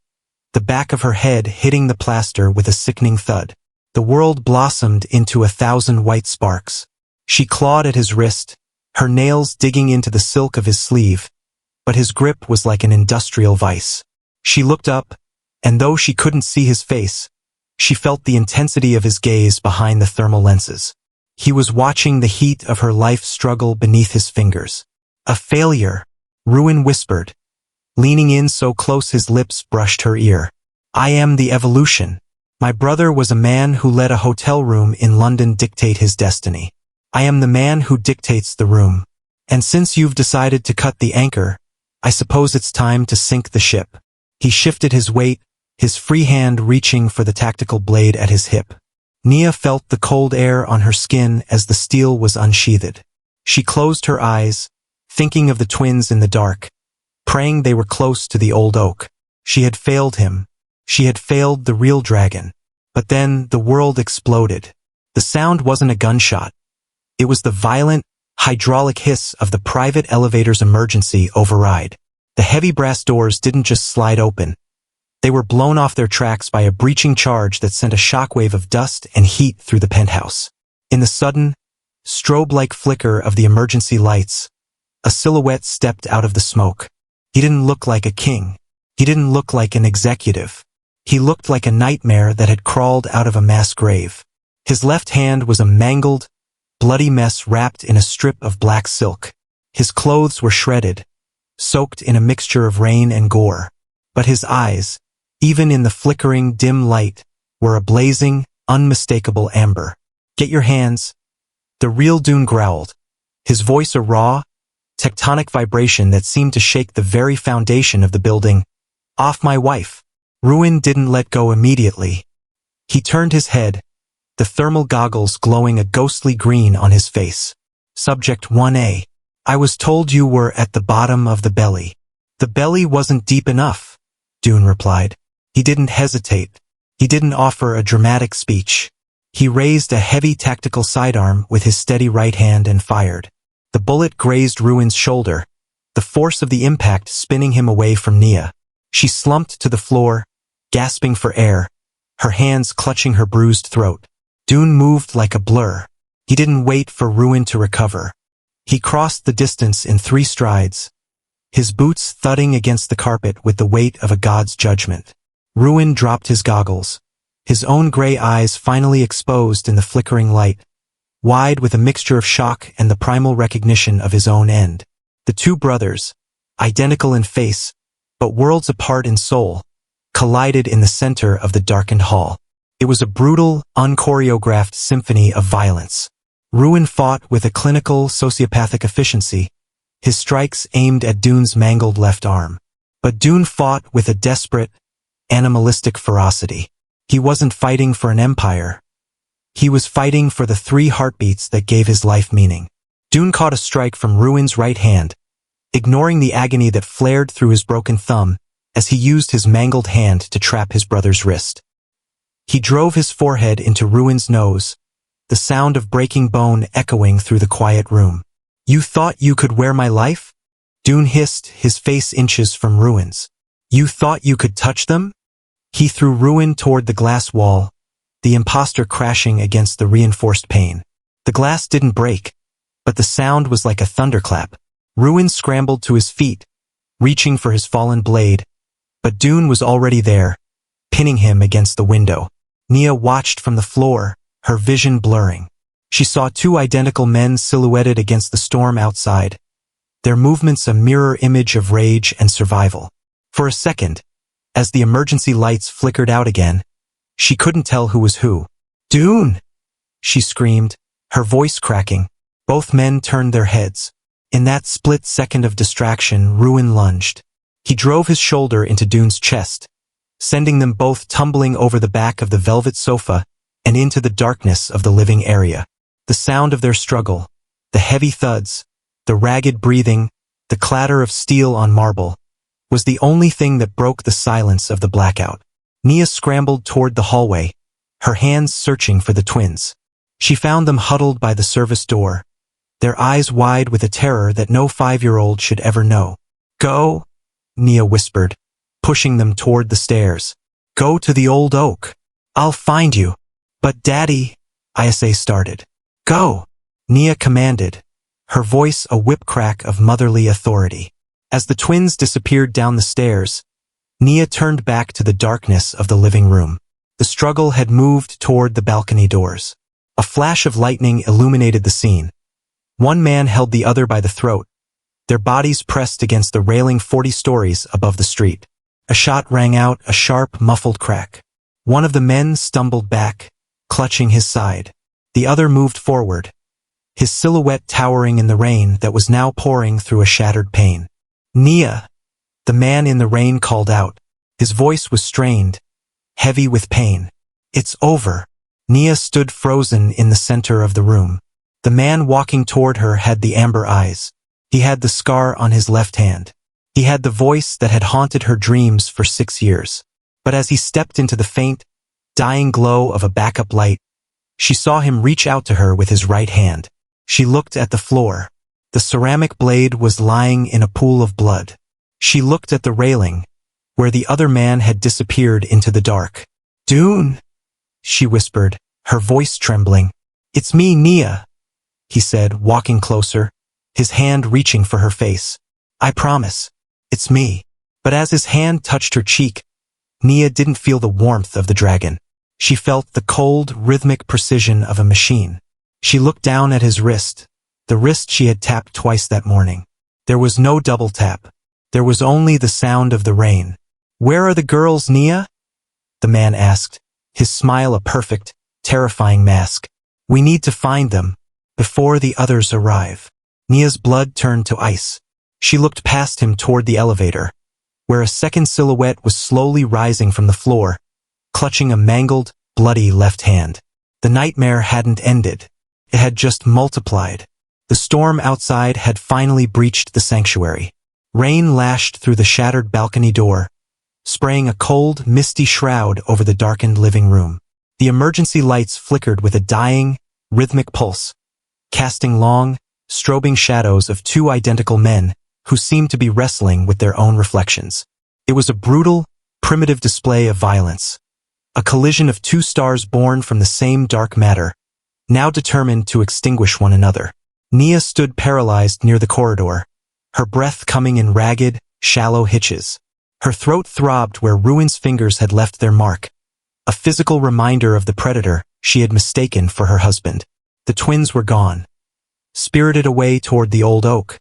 the back of her head hitting the plaster with a sickening thud. The world blossomed into 1,000 white sparks. She clawed at his wrist, her nails digging into the silk of his sleeve, but his grip was like an industrial vice. She looked up, and though she couldn't see his face, she felt the intensity of his gaze behind the thermal lenses. He was watching the heat of her life struggle beneath his fingers. A failure, Ruin whispered, leaning in so close his lips brushed her ear. I am the evolution. My brother was a man who let a hotel room in London dictate his destiny. I am the man who dictates the room. And since you've decided to cut the anchor, I suppose it's time to sink the ship. He shifted his weight, his free hand reaching for the tactical blade at his hip. Nia felt the cold air on her skin as the steel was unsheathed. She closed her eyes, thinking of the twins in the dark, praying they were close to the old oak. She had failed him. She had failed the real dragon. But then the world exploded. The sound wasn't a gunshot. It was the violent, hydraulic hiss of the private elevator's emergency override. The heavy brass doors didn't just slide open. They were blown off their tracks by a breaching charge that sent a shockwave of dust and heat through the penthouse. In the sudden, strobe-like flicker of the emergency lights, a silhouette stepped out of the smoke. He didn't look like a king. He didn't look like an executive. He looked like a nightmare that had crawled out of a mass grave. His left hand was a mangled, bloody mess wrapped in a strip of black silk. His clothes were shredded, soaked in a mixture of rain and gore. But his eyes, even in the flickering, dim light, were a blazing, unmistakable amber. Get your hands. The real Dune growled, his voice a raw, tectonic vibration that seemed to shake the very foundation of the building. Off my wife. Ruin didn't let go immediately. He turned his head, the thermal goggles glowing a ghostly green on his face. Subject 1A. I was told you were at the bottom of the belly. The belly wasn't deep enough, Dune replied. He didn't hesitate. He didn't offer a dramatic speech. He raised a heavy tactical sidearm with his steady right hand and fired. The bullet grazed Ruin's shoulder, the force of the impact spinning him away from Nia. She slumped to the floor, gasping for air, her hands clutching her bruised throat. Dune moved like a blur. He didn't wait for Ruin to recover. He crossed the distance in 3 strides, his boots thudding against the carpet with the weight of a god's judgment. Ruin dropped his goggles, his own gray eyes finally exposed in the flickering light, wide with a mixture of shock and the primal recognition of his own end. The two brothers, identical in face, but worlds apart in soul, collided in the center of the darkened hall. It was a brutal, unchoreographed symphony of violence. Ruin fought with a clinical, sociopathic efficiency, his strikes aimed at Dune's mangled left arm. But Dune fought with a desperate, animalistic ferocity. He wasn't fighting for an empire. He was fighting for the 3 heartbeats that gave his life meaning. Dune caught a strike from Ruin's right hand, ignoring the agony that flared through his broken thumb as he used his mangled hand to trap his brother's wrist. He drove his forehead into Ruin's nose, the sound of breaking bone echoing through the quiet room. You thought you could wear my life? Dune hissed, his face inches from Ruin's. You thought you could touch them? He threw Ruin toward the glass wall, the impostor crashing against the reinforced pane. The glass didn't break, but the sound was like a thunderclap. Ruin scrambled to his feet, reaching for his fallen blade, but Dune was already there, pinning him against the window. Nia watched from the floor, her vision blurring. She saw 2 identical men silhouetted against the storm outside, their movements a mirror image of rage and survival. For a second, as the emergency lights flickered out again, she couldn't tell who was who. Dune! She screamed, her voice cracking. Both men turned their heads. In that split second of distraction, Ruin lunged. He drove his shoulder into Dune's chest, sending them both tumbling over the back of the velvet sofa and into the darkness of the living area. The sound of their struggle, the heavy thuds, the ragged breathing, the clatter of steel on marble, was the only thing that broke the silence of the blackout. Nia scrambled toward the hallway, her hands searching for the twins. She found them huddled by the service door, their eyes wide with a terror that no 5-year-old should ever know. Go, Nia whispered, pushing them toward the stairs. Go to the old oak. I'll find you. But Daddy, Isa started. Go, Nia commanded, her voice a whip crack of motherly authority. As the twins disappeared down the stairs, Nia turned back to the darkness of the living room. The struggle had moved toward the balcony doors. A flash of lightning illuminated the scene. One man held the other by the throat, their bodies pressed against the railing 40 stories above the street. A shot rang out, a sharp, muffled crack. One of the men stumbled back, clutching his side. The other moved forward, his silhouette towering in the rain that was now pouring through a shattered pane. Nia, the man in the rain called out. His voice was strained, heavy with pain. It's over. Nia stood frozen in the center of the room. The man walking toward her had the amber eyes. He had the scar on his left hand. He had the voice that had haunted her dreams for 6 years. But as he stepped into the faint, dying glow of a backup light, she saw him reach out to her with his right hand. She looked at the floor. The ceramic blade was lying in a pool of blood. She looked at the railing, where the other man had disappeared into the dark. Dune, she whispered, her voice trembling. It's me, Nia, he said, walking closer, his hand reaching for her face. I promise, it's me. But as his hand touched her cheek, Nia didn't feel the warmth of the dragon. She felt the cold, rhythmic precision of a machine. She looked down at his wrist, the wrist she had tapped twice that morning. There was no double tap. There was only the sound of the rain. Where are the girls, Nia? The man asked, his smile a perfect, terrifying mask. We need to find them, before the others arrive. Nia's blood turned to ice. She looked past him toward the elevator, where a second silhouette was slowly rising from the floor, clutching a mangled, bloody left hand. The nightmare hadn't ended. It had just multiplied. The storm outside had finally breached the sanctuary. Rain lashed through the shattered balcony door, spraying a cold, misty shroud over the darkened living room. The emergency lights flickered with a dying, rhythmic pulse, casting long, strobing shadows of 2 identical men who seemed to be wrestling with their own reflections. It was a brutal, primitive display of violence. A collision of 2 stars born from the same dark matter, now determined to extinguish one another. Nia stood paralyzed near the corridor, her breath coming in ragged, shallow hitches. Her throat throbbed where Ruin's fingers had left their mark, a physical reminder of the predator she had mistaken for her husband. The twins were gone, spirited away toward the old oak.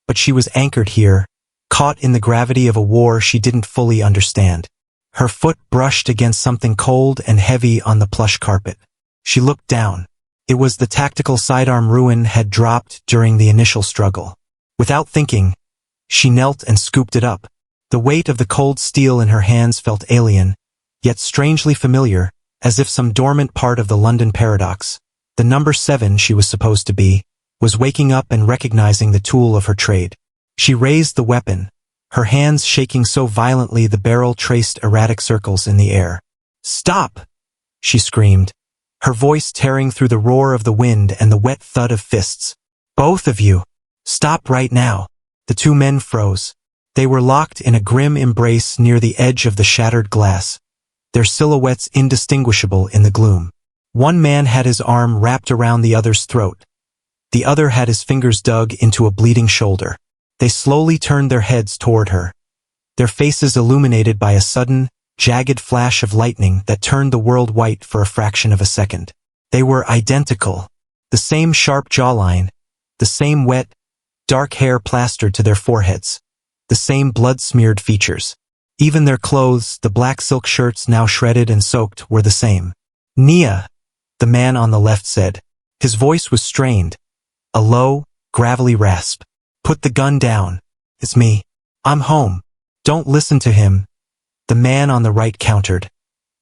But she was anchored here, caught in the gravity of a war she didn't fully understand. Her foot brushed against something cold and heavy on the plush carpet. She looked down. It was the tactical sidearm Ruin had dropped during the initial struggle. Without thinking, she knelt and scooped it up. The weight of the cold steel in her hands felt alien, yet strangely familiar, as if some dormant part of the London paradox, the number 7 she was supposed to be, was waking up and recognizing the tool of her trade. She raised the weapon, her hands shaking so violently the barrel traced erratic circles in the air. Stop! She screamed, her voice tearing through the roar of the wind and the wet thud of fists. Both of you! Stop right now! The 2 men froze. They were locked in a grim embrace near the edge of the shattered glass, their silhouettes indistinguishable in the gloom. One man had his arm wrapped around the other's throat. The other had his fingers dug into a bleeding shoulder. They slowly turned their heads toward her, their faces illuminated by a sudden, jagged flash of lightning that turned the world white for a fraction of a second. They were identical. The same sharp jawline, the same wet, dark hair plastered to their foreheads, the same blood-smeared features. Even their clothes, the black silk shirts now shredded and soaked, were the same. Nia, the man on the left said. His voice was strained, a low, gravelly rasp. Put the gun down. It's me. I'm home. Don't listen to him. The man on the right countered,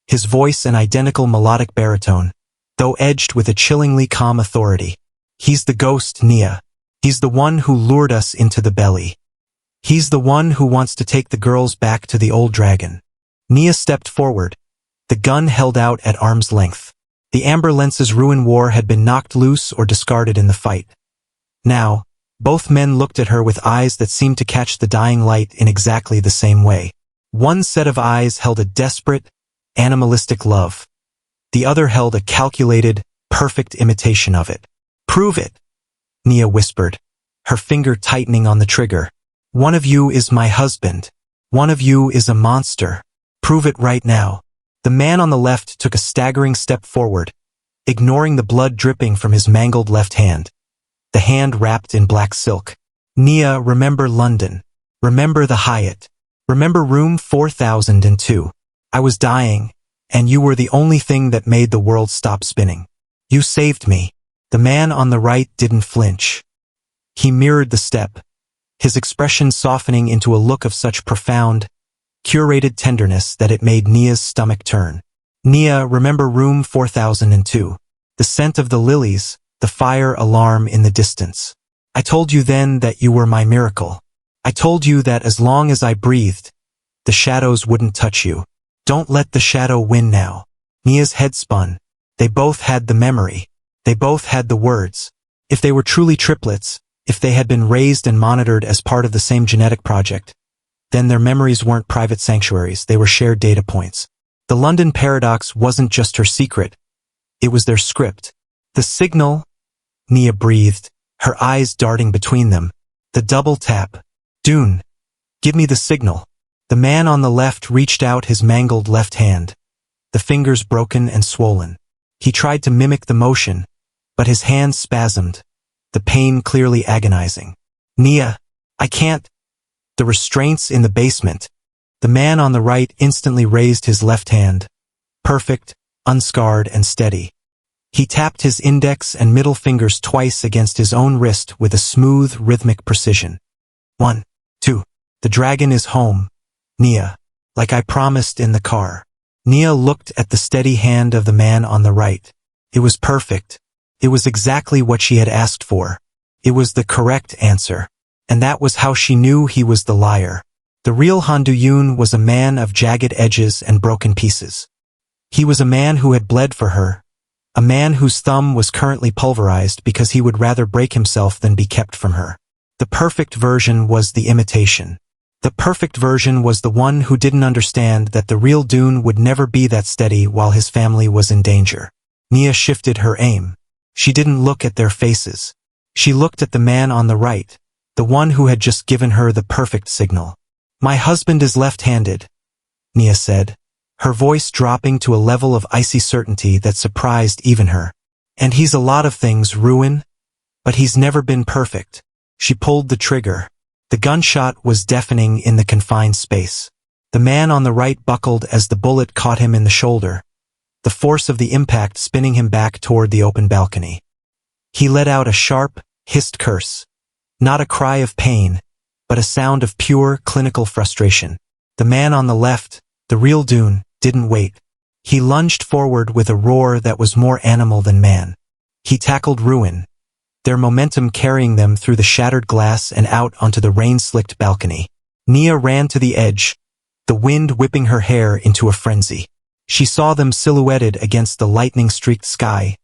his voice an identical melodic baritone, though edged with a chillingly calm authority. He's the ghost, Nia. He's the one who lured us into the belly. He's the one who wants to take the girls back to the old dragon. Nia stepped forward, the gun held out at arm's length. The amber lenses Ruin wore had been knocked loose or discarded in the fight. Now, both men looked at her with eyes that seemed to catch the dying light in exactly the same way. One set of eyes held a desperate, animalistic love. The other held a calculated, perfect imitation of it. "Prove it," Nia whispered, her finger tightening on the trigger. "One of you is my husband. One of you is a monster. Prove it right now." The man on the left took a staggering step forward, ignoring the blood dripping from his mangled left hand. The hand wrapped in black silk. "Nia, remember London. Remember the Hyatt. Remember room 4002. I was dying, and you were the only thing that made the world stop spinning. You saved me." The man on the right didn't flinch. He mirrored the step, his expression softening into a look of such profound, curated tenderness that it made Nia's stomach turn. "Nia, remember room 4002. The scent of the lilies, the fire alarm in the distance. I told you then that you were my miracle. I told you that as long as I breathed, the shadows wouldn't touch you. Don't let the shadow win now." Nia's head spun. They both had the memory. They both had the words. If they were truly triplets, if they had been raised and monitored as part of the same genetic project, then their memories weren't private sanctuaries, they were shared data points. The London paradox wasn't just her secret, it was their script. "The signal," Nia breathed, her eyes darting between them. "The double tap. Dune, give me the signal." The man on the left reached out his mangled left hand, the fingers broken and swollen. He tried to mimic the motion, but his hand spasmed, the pain clearly agonizing. "Nia, I can't." The restraints in the basement. The man on the right instantly raised his left hand, perfect, unscarred and steady. He tapped his index and middle fingers twice against his own wrist with a smooth, rhythmic precision. 1, 2. "The dragon is home, Nia, like I promised in the car." Nia looked at the steady hand of the man on the right. It was perfect. It was exactly what she had asked for. It was the correct answer. And that was how she knew he was the liar. The real Han Du-yoon was a man of jagged edges and broken pieces. He was a man who had bled for her, a man whose thumb was currently pulverized because he would rather break himself than be kept from her. The perfect version was the imitation. The perfect version was the one who didn't understand that the real Dune would never be that steady while his family was in danger. Nia shifted her aim. She didn't look at their faces. She looked at the man on the right, the one who had just given her the perfect signal. "My husband is left-handed," Nia said, her voice dropping to a level of icy certainty that surprised even her. "And he's a lot of things, Ruin, but he's never been perfect." She pulled the trigger. The gunshot was deafening in the confined space. The man on the right buckled as the bullet caught him in the shoulder, the force of the impact spinning him back toward the open balcony. He let out a sharp, hissed curse. Not a cry of pain, but a sound of pure, clinical frustration. The man on the left, the real Dune, didn't wait. He lunged forward with a roar that was more animal than man. He tackled Ruin, their momentum carrying them through the shattered glass and out onto the rain-slicked balcony. Nia ran to the edge, the wind whipping her hair into a frenzy. She saw them silhouetted against the lightning-streaked sky,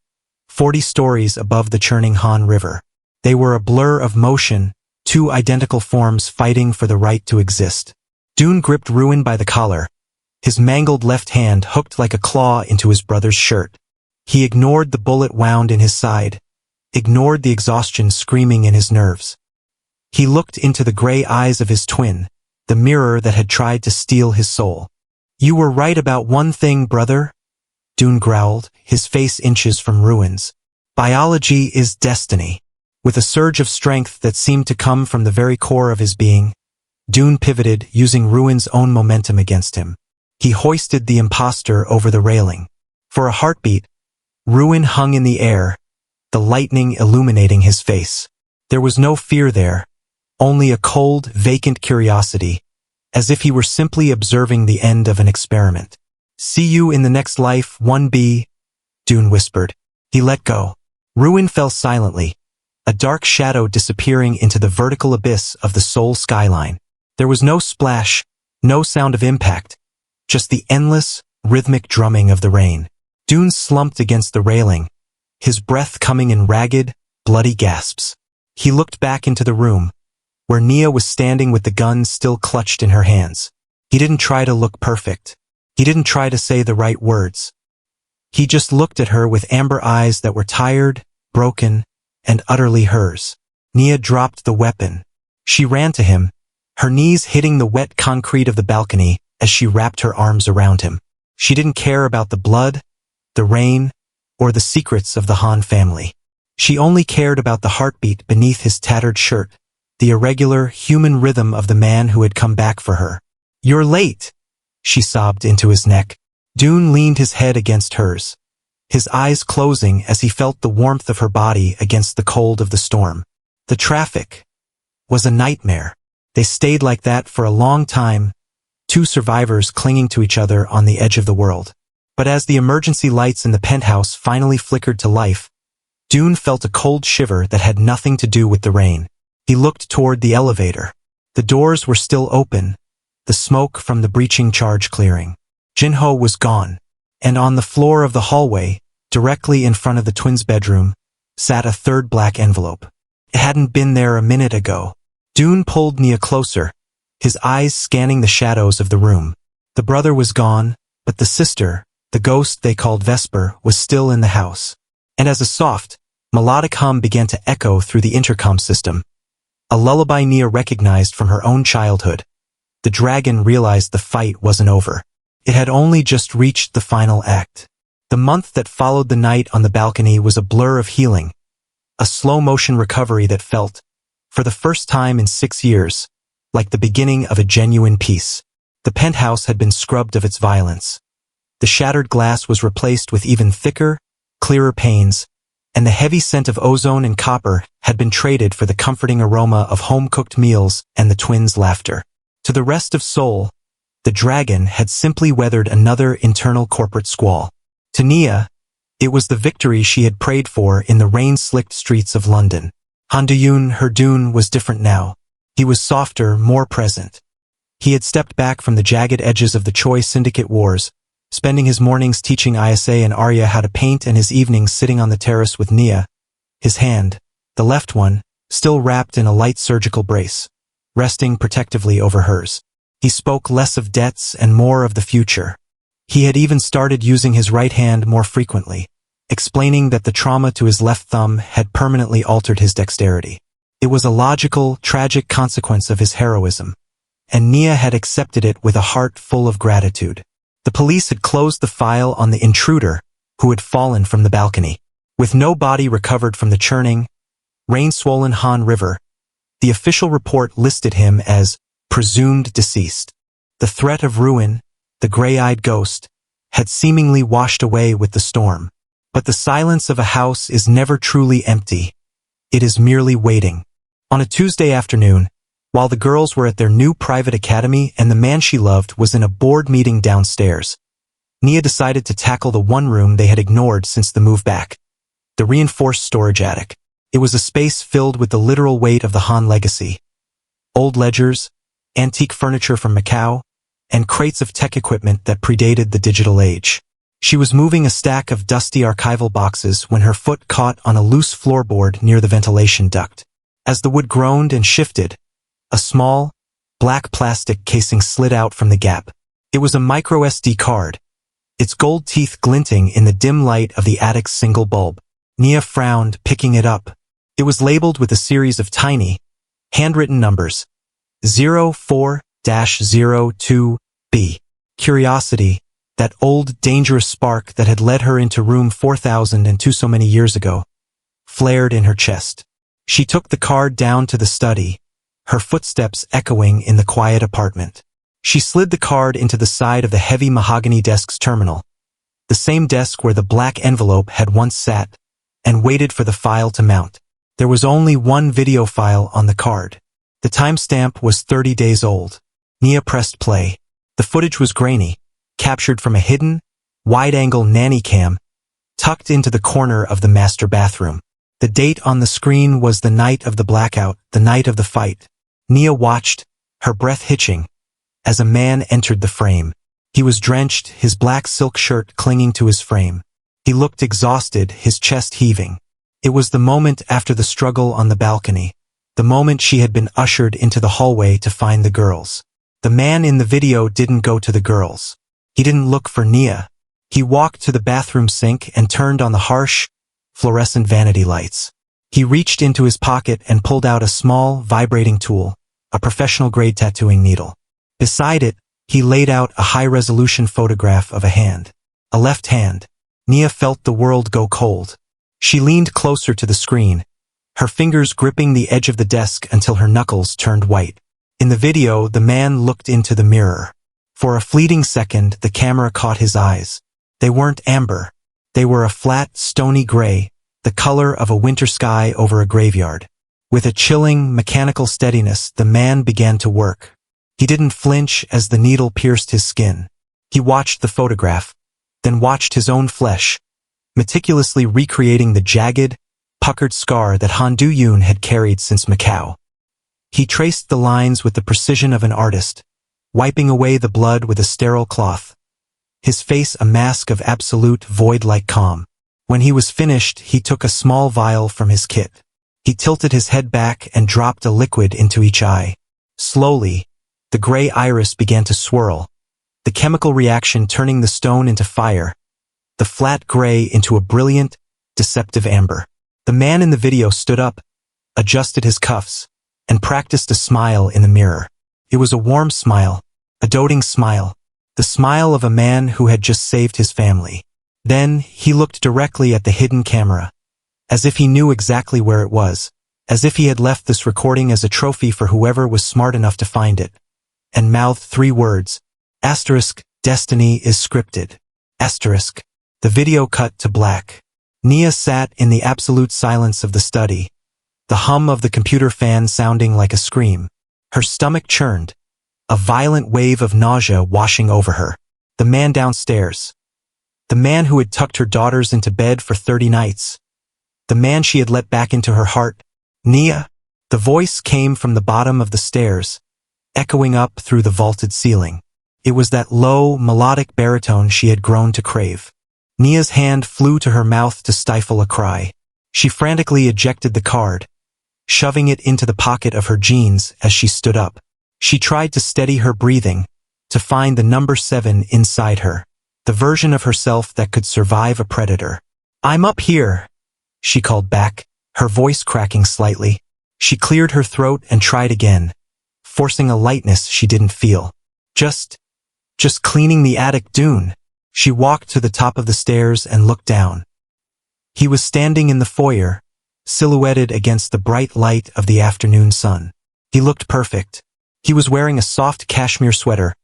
40 stories above the churning Han River. They were a blur of motion, two identical forms fighting for the right to exist. Dune gripped Ruin by the collar, his mangled left hand hooked like a claw into his brother's shirt. He ignored the bullet wound in his side, ignored the exhaustion screaming in his nerves. He looked into the gray eyes of his twin, the mirror that had tried to steal his soul. "You were right about one thing, brother," Dune growled, his face inches from Ruin's. "Biology is destiny." With a surge of strength that seemed to come from the very core of his being, Dune pivoted, using Ruin's own momentum against him. He hoisted the impostor over the railing. For a heartbeat, Ruin hung in the air, the lightning illuminating his face. There was no fear there, only a cold, vacant curiosity, as if he were simply observing the end of an experiment. "See you in the next life, 1B, Dune whispered. He let go. Ruin fell silently, a dark shadow disappearing into the vertical abyss of the Seoul skyline. There was no splash, no sound of impact, just the endless, rhythmic drumming of the rain. Dune slumped against the railing, his breath coming in ragged, bloody gasps. He looked back into the room, where Nia was standing with the gun still clutched in her hands. He didn't try to look perfect. He didn't try to say the right words. He just looked at her with amber eyes that were tired, broken, and utterly hers. Nia dropped the weapon. She ran to him, her knees hitting the wet concrete of the balcony as she wrapped her arms around him. She didn't care about the blood, the rain, or the secrets of the Han family. She only cared about the heartbeat beneath his tattered shirt, the irregular, human rhythm of the man who had come back for her. "You're late," she sobbed into his neck. Dune leaned his head against hers, his eyes closing as he felt the warmth of her body against the cold of the storm. The traffic was a nightmare. They stayed like that for a long time, two survivors clinging to each other on the edge of the world. But as the emergency lights in the penthouse finally flickered to life, Dune felt a cold shiver that had nothing to do with the rain. He looked toward the elevator. The doors were still open, the smoke from the breaching charge clearing. Jinho was gone, and on the floor of the hallway, directly in front of the twins' bedroom, sat a third black envelope. It hadn't been there a minute ago. Dune pulled Nia closer, his eyes scanning the shadows of the room. The brother was gone, but the sister, the ghost they called Vesper, was still in the house. And as a soft, melodic hum began to echo through the intercom system, a lullaby Nia recognized from her own childhood, the dragon realized the fight wasn't over. It had only just reached the final act. The month that followed the night on the balcony was a blur of healing, a slow-motion recovery that felt, for the first time in 6 years, like the beginning of a genuine peace. The penthouse had been scrubbed of its violence. The shattered glass was replaced with even thicker, clearer panes, and the heavy scent of ozone and copper had been traded for the comforting aroma of home-cooked meals and the twins' laughter. To the rest of Seoul, the dragon had simply weathered another internal corporate squall. To Nia, it was the victory she had prayed for in the rain-slicked streets of London. Han Dune, her Dune, was different now. He was softer, more present. He had stepped back from the jagged edges of the Choi Syndicate wars, spending his mornings teaching Isa and Arya how to paint and his evenings sitting on the terrace with Nia, his hand, the left one, still wrapped in a light surgical brace, resting protectively over hers. He spoke less of debts and more of the future. He had even started using his right hand more frequently, explaining that the trauma to his left thumb had permanently altered his dexterity. It was a logical, tragic consequence of his heroism, and Nia had accepted it with a heart full of gratitude. The police had closed the file on the intruder who had fallen from the balcony. With no body recovered from the churning, rain-swollen Han River, the official report listed him as presumed deceased. The threat of ruin, the gray-eyed ghost, had seemingly washed away with the storm. But the silence of a house is never truly empty. It is merely waiting. On a Tuesday afternoon, while the girls were at their new private academy and the man she loved was in a board meeting downstairs, Nia decided to tackle the one room they had ignored since the move back, the reinforced storage attic. It was a space filled with the literal weight of the Han legacy. Old ledgers, antique furniture from Macau, and crates of tech equipment that predated the digital age. She was moving a stack of dusty archival boxes when her foot caught on a loose floorboard near the ventilation duct. As the wood groaned and shifted, a small, black plastic casing slid out from the gap. It was a micro SD card, its gold teeth glinting in the dim light of the attic's single bulb. Nia frowned, picking it up. It was labeled with a series of tiny, handwritten numbers, 04-02B. Curiosity, that old, dangerous spark that had led her into room 4002 so many years ago, flared in her chest. She took the card down to the study, her footsteps echoing in the quiet apartment. She slid the card into the side of the heavy mahogany desk's terminal, the same desk where the black envelope had once sat, and waited for the file to mount. There was only one video file on the card. The timestamp was 30 days old. Nia pressed play. The footage was grainy, captured from a hidden, wide-angle nanny cam, tucked into the corner of the master bathroom. The date on the screen was the night of the blackout, the night of the fight. Nia watched, her breath hitching, as a man entered the frame. He was drenched, his black silk shirt clinging to his frame. He looked exhausted, his chest heaving. It was the moment after the struggle on the balcony, the moment she had been ushered into the hallway to find the girls. The man in the video didn't go to the girls. He didn't look for Nia. He walked to the bathroom sink and turned on the harsh, fluorescent vanity lights. He reached into his pocket and pulled out a small, vibrating tool, a professional-grade tattooing needle. Beside it, he laid out a high-resolution photograph of a hand. A left hand. Nia felt the world go cold. She leaned closer to the screen, her fingers gripping the edge of the desk until her knuckles turned white. In the video, the man looked into the mirror. For a fleeting second, the camera caught his eyes. They weren't amber. They were a flat, stony gray, the color of a winter sky over a graveyard. With a chilling, mechanical steadiness, the man began to work. He didn't flinch as the needle pierced his skin. He watched the photograph, then watched his own flesh, meticulously recreating the jagged, puckered scar that Han Du-yoon had carried since Macau. He traced the lines with the precision of an artist, wiping away the blood with a sterile cloth. His face a mask of absolute void-like calm. When he was finished, he took a small vial from his kit. He tilted his head back and dropped a liquid into each eye. Slowly, the gray iris began to swirl, the chemical reaction turning the stone into fire, the flat gray into a brilliant, deceptive amber. The man in the video stood up, adjusted his cuffs, and practiced a smile in the mirror. It was a warm smile, a doting smile, the smile of a man who had just saved his family. Then, he looked directly at the hidden camera, as if he knew exactly where it was, as if he had left this recording as a trophy for whoever was smart enough to find it, and mouthed 3 words, asterisk, destiny is scripted, asterisk. The video cut to black. Nia sat in the absolute silence of the study, the hum of the computer fan sounding like a scream. Her stomach churned, a violent wave of nausea washing over her. The man downstairs. The man who had tucked her daughters into bed for 30 nights. The man she had let back into her heart. Nia. The voice came from the bottom of the stairs, echoing up through the vaulted ceiling. It was that low, melodic baritone she had grown to crave. Nia's hand flew to her mouth to stifle a cry. She frantically ejected the card, shoving it into the pocket of her jeans as she stood up. She tried to steady her breathing, to find the number 7 inside her, the version of herself that could survive a predator. "I'm up here," she called back, her voice cracking slightly. She cleared her throat and tried again, forcing a lightness she didn't feel. Just cleaning the attic, Dune." She walked to the top of the stairs and looked down. He was standing in the foyer, silhouetted against the bright light of the afternoon sun. He looked perfect. He was wearing a soft cashmere sweater,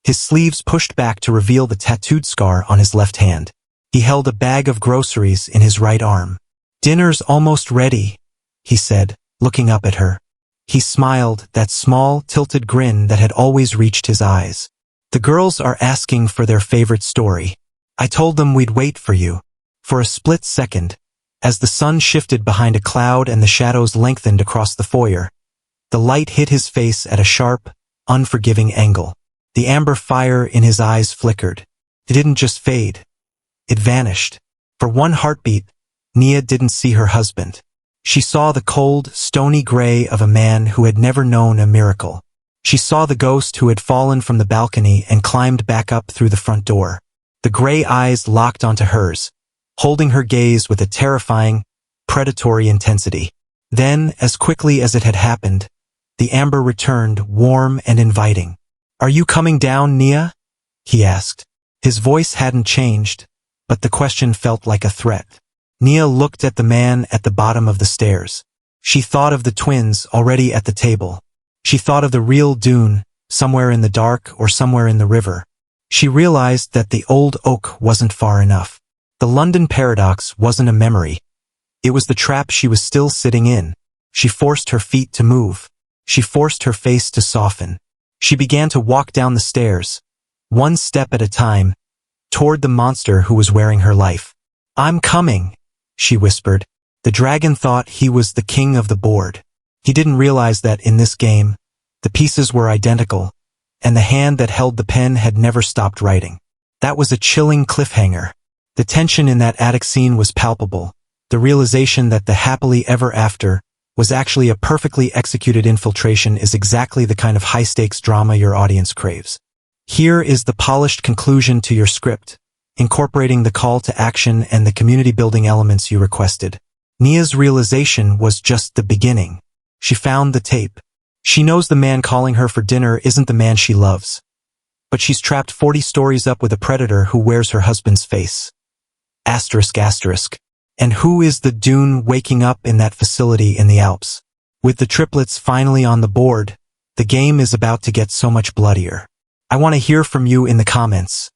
his sleeves pushed back to reveal the tattooed scar on his left hand. He held a bag of groceries in his right arm. "Dinner's almost ready," he said, looking up at her. He smiled, that small, tilted grin that had always reached his eyes. "The girls are asking for their favorite story. I told them we'd wait for you." For a split second, as the sun shifted behind a cloud and the shadows lengthened across the foyer, the light hit his face at a sharp, unforgiving angle. The amber fire in his eyes flickered. It didn't just fade. It vanished. For one heartbeat, Nia didn't see her husband. She saw the cold, stony gray of a man who had never known a miracle. She saw the ghost who had fallen from the balcony and climbed back up through the front door. The gray eyes locked onto hers, holding her gaze with a terrifying, predatory intensity. Then, as quickly as it had happened, the amber returned, warm and inviting. "Are you coming down, Nia?" he asked. His voice hadn't changed, but the question felt like a threat. Nia looked at the man at the bottom of the stairs. She thought of the twins already at the table. She thought of the real Dune, somewhere in the dark or somewhere in the river. She realized that the old oak wasn't far enough. The London paradox wasn't a memory. It was the trap she was still sitting in. She forced her feet to move. She forced her face to soften. She began to walk down the stairs, one step at a time, toward the monster who was wearing her life. "I'm coming," she whispered. The dragon thought he was the king of the board. He didn't realize that in this game, the pieces were identical, and the hand that held the pen had never stopped writing. That was a chilling cliffhanger. The tension in that attic scene was palpable, The realization that the happily ever after was actually a perfectly executed infiltration is exactly the kind of high-stakes drama your audience craves. Here is the polished conclusion to your script, incorporating the call to action and the community-building elements you requested. Nia's realization was just the beginning. She found the tape. She knows the man calling her for dinner isn't the man she loves. But she's trapped 40 stories up with a predator who wears her husband's face. Asterisk asterisk. And who is the Dune waking up in that facility in the Alps? With the triplets finally on the board, the game is about to get so much bloodier. I want to hear from you in the comments.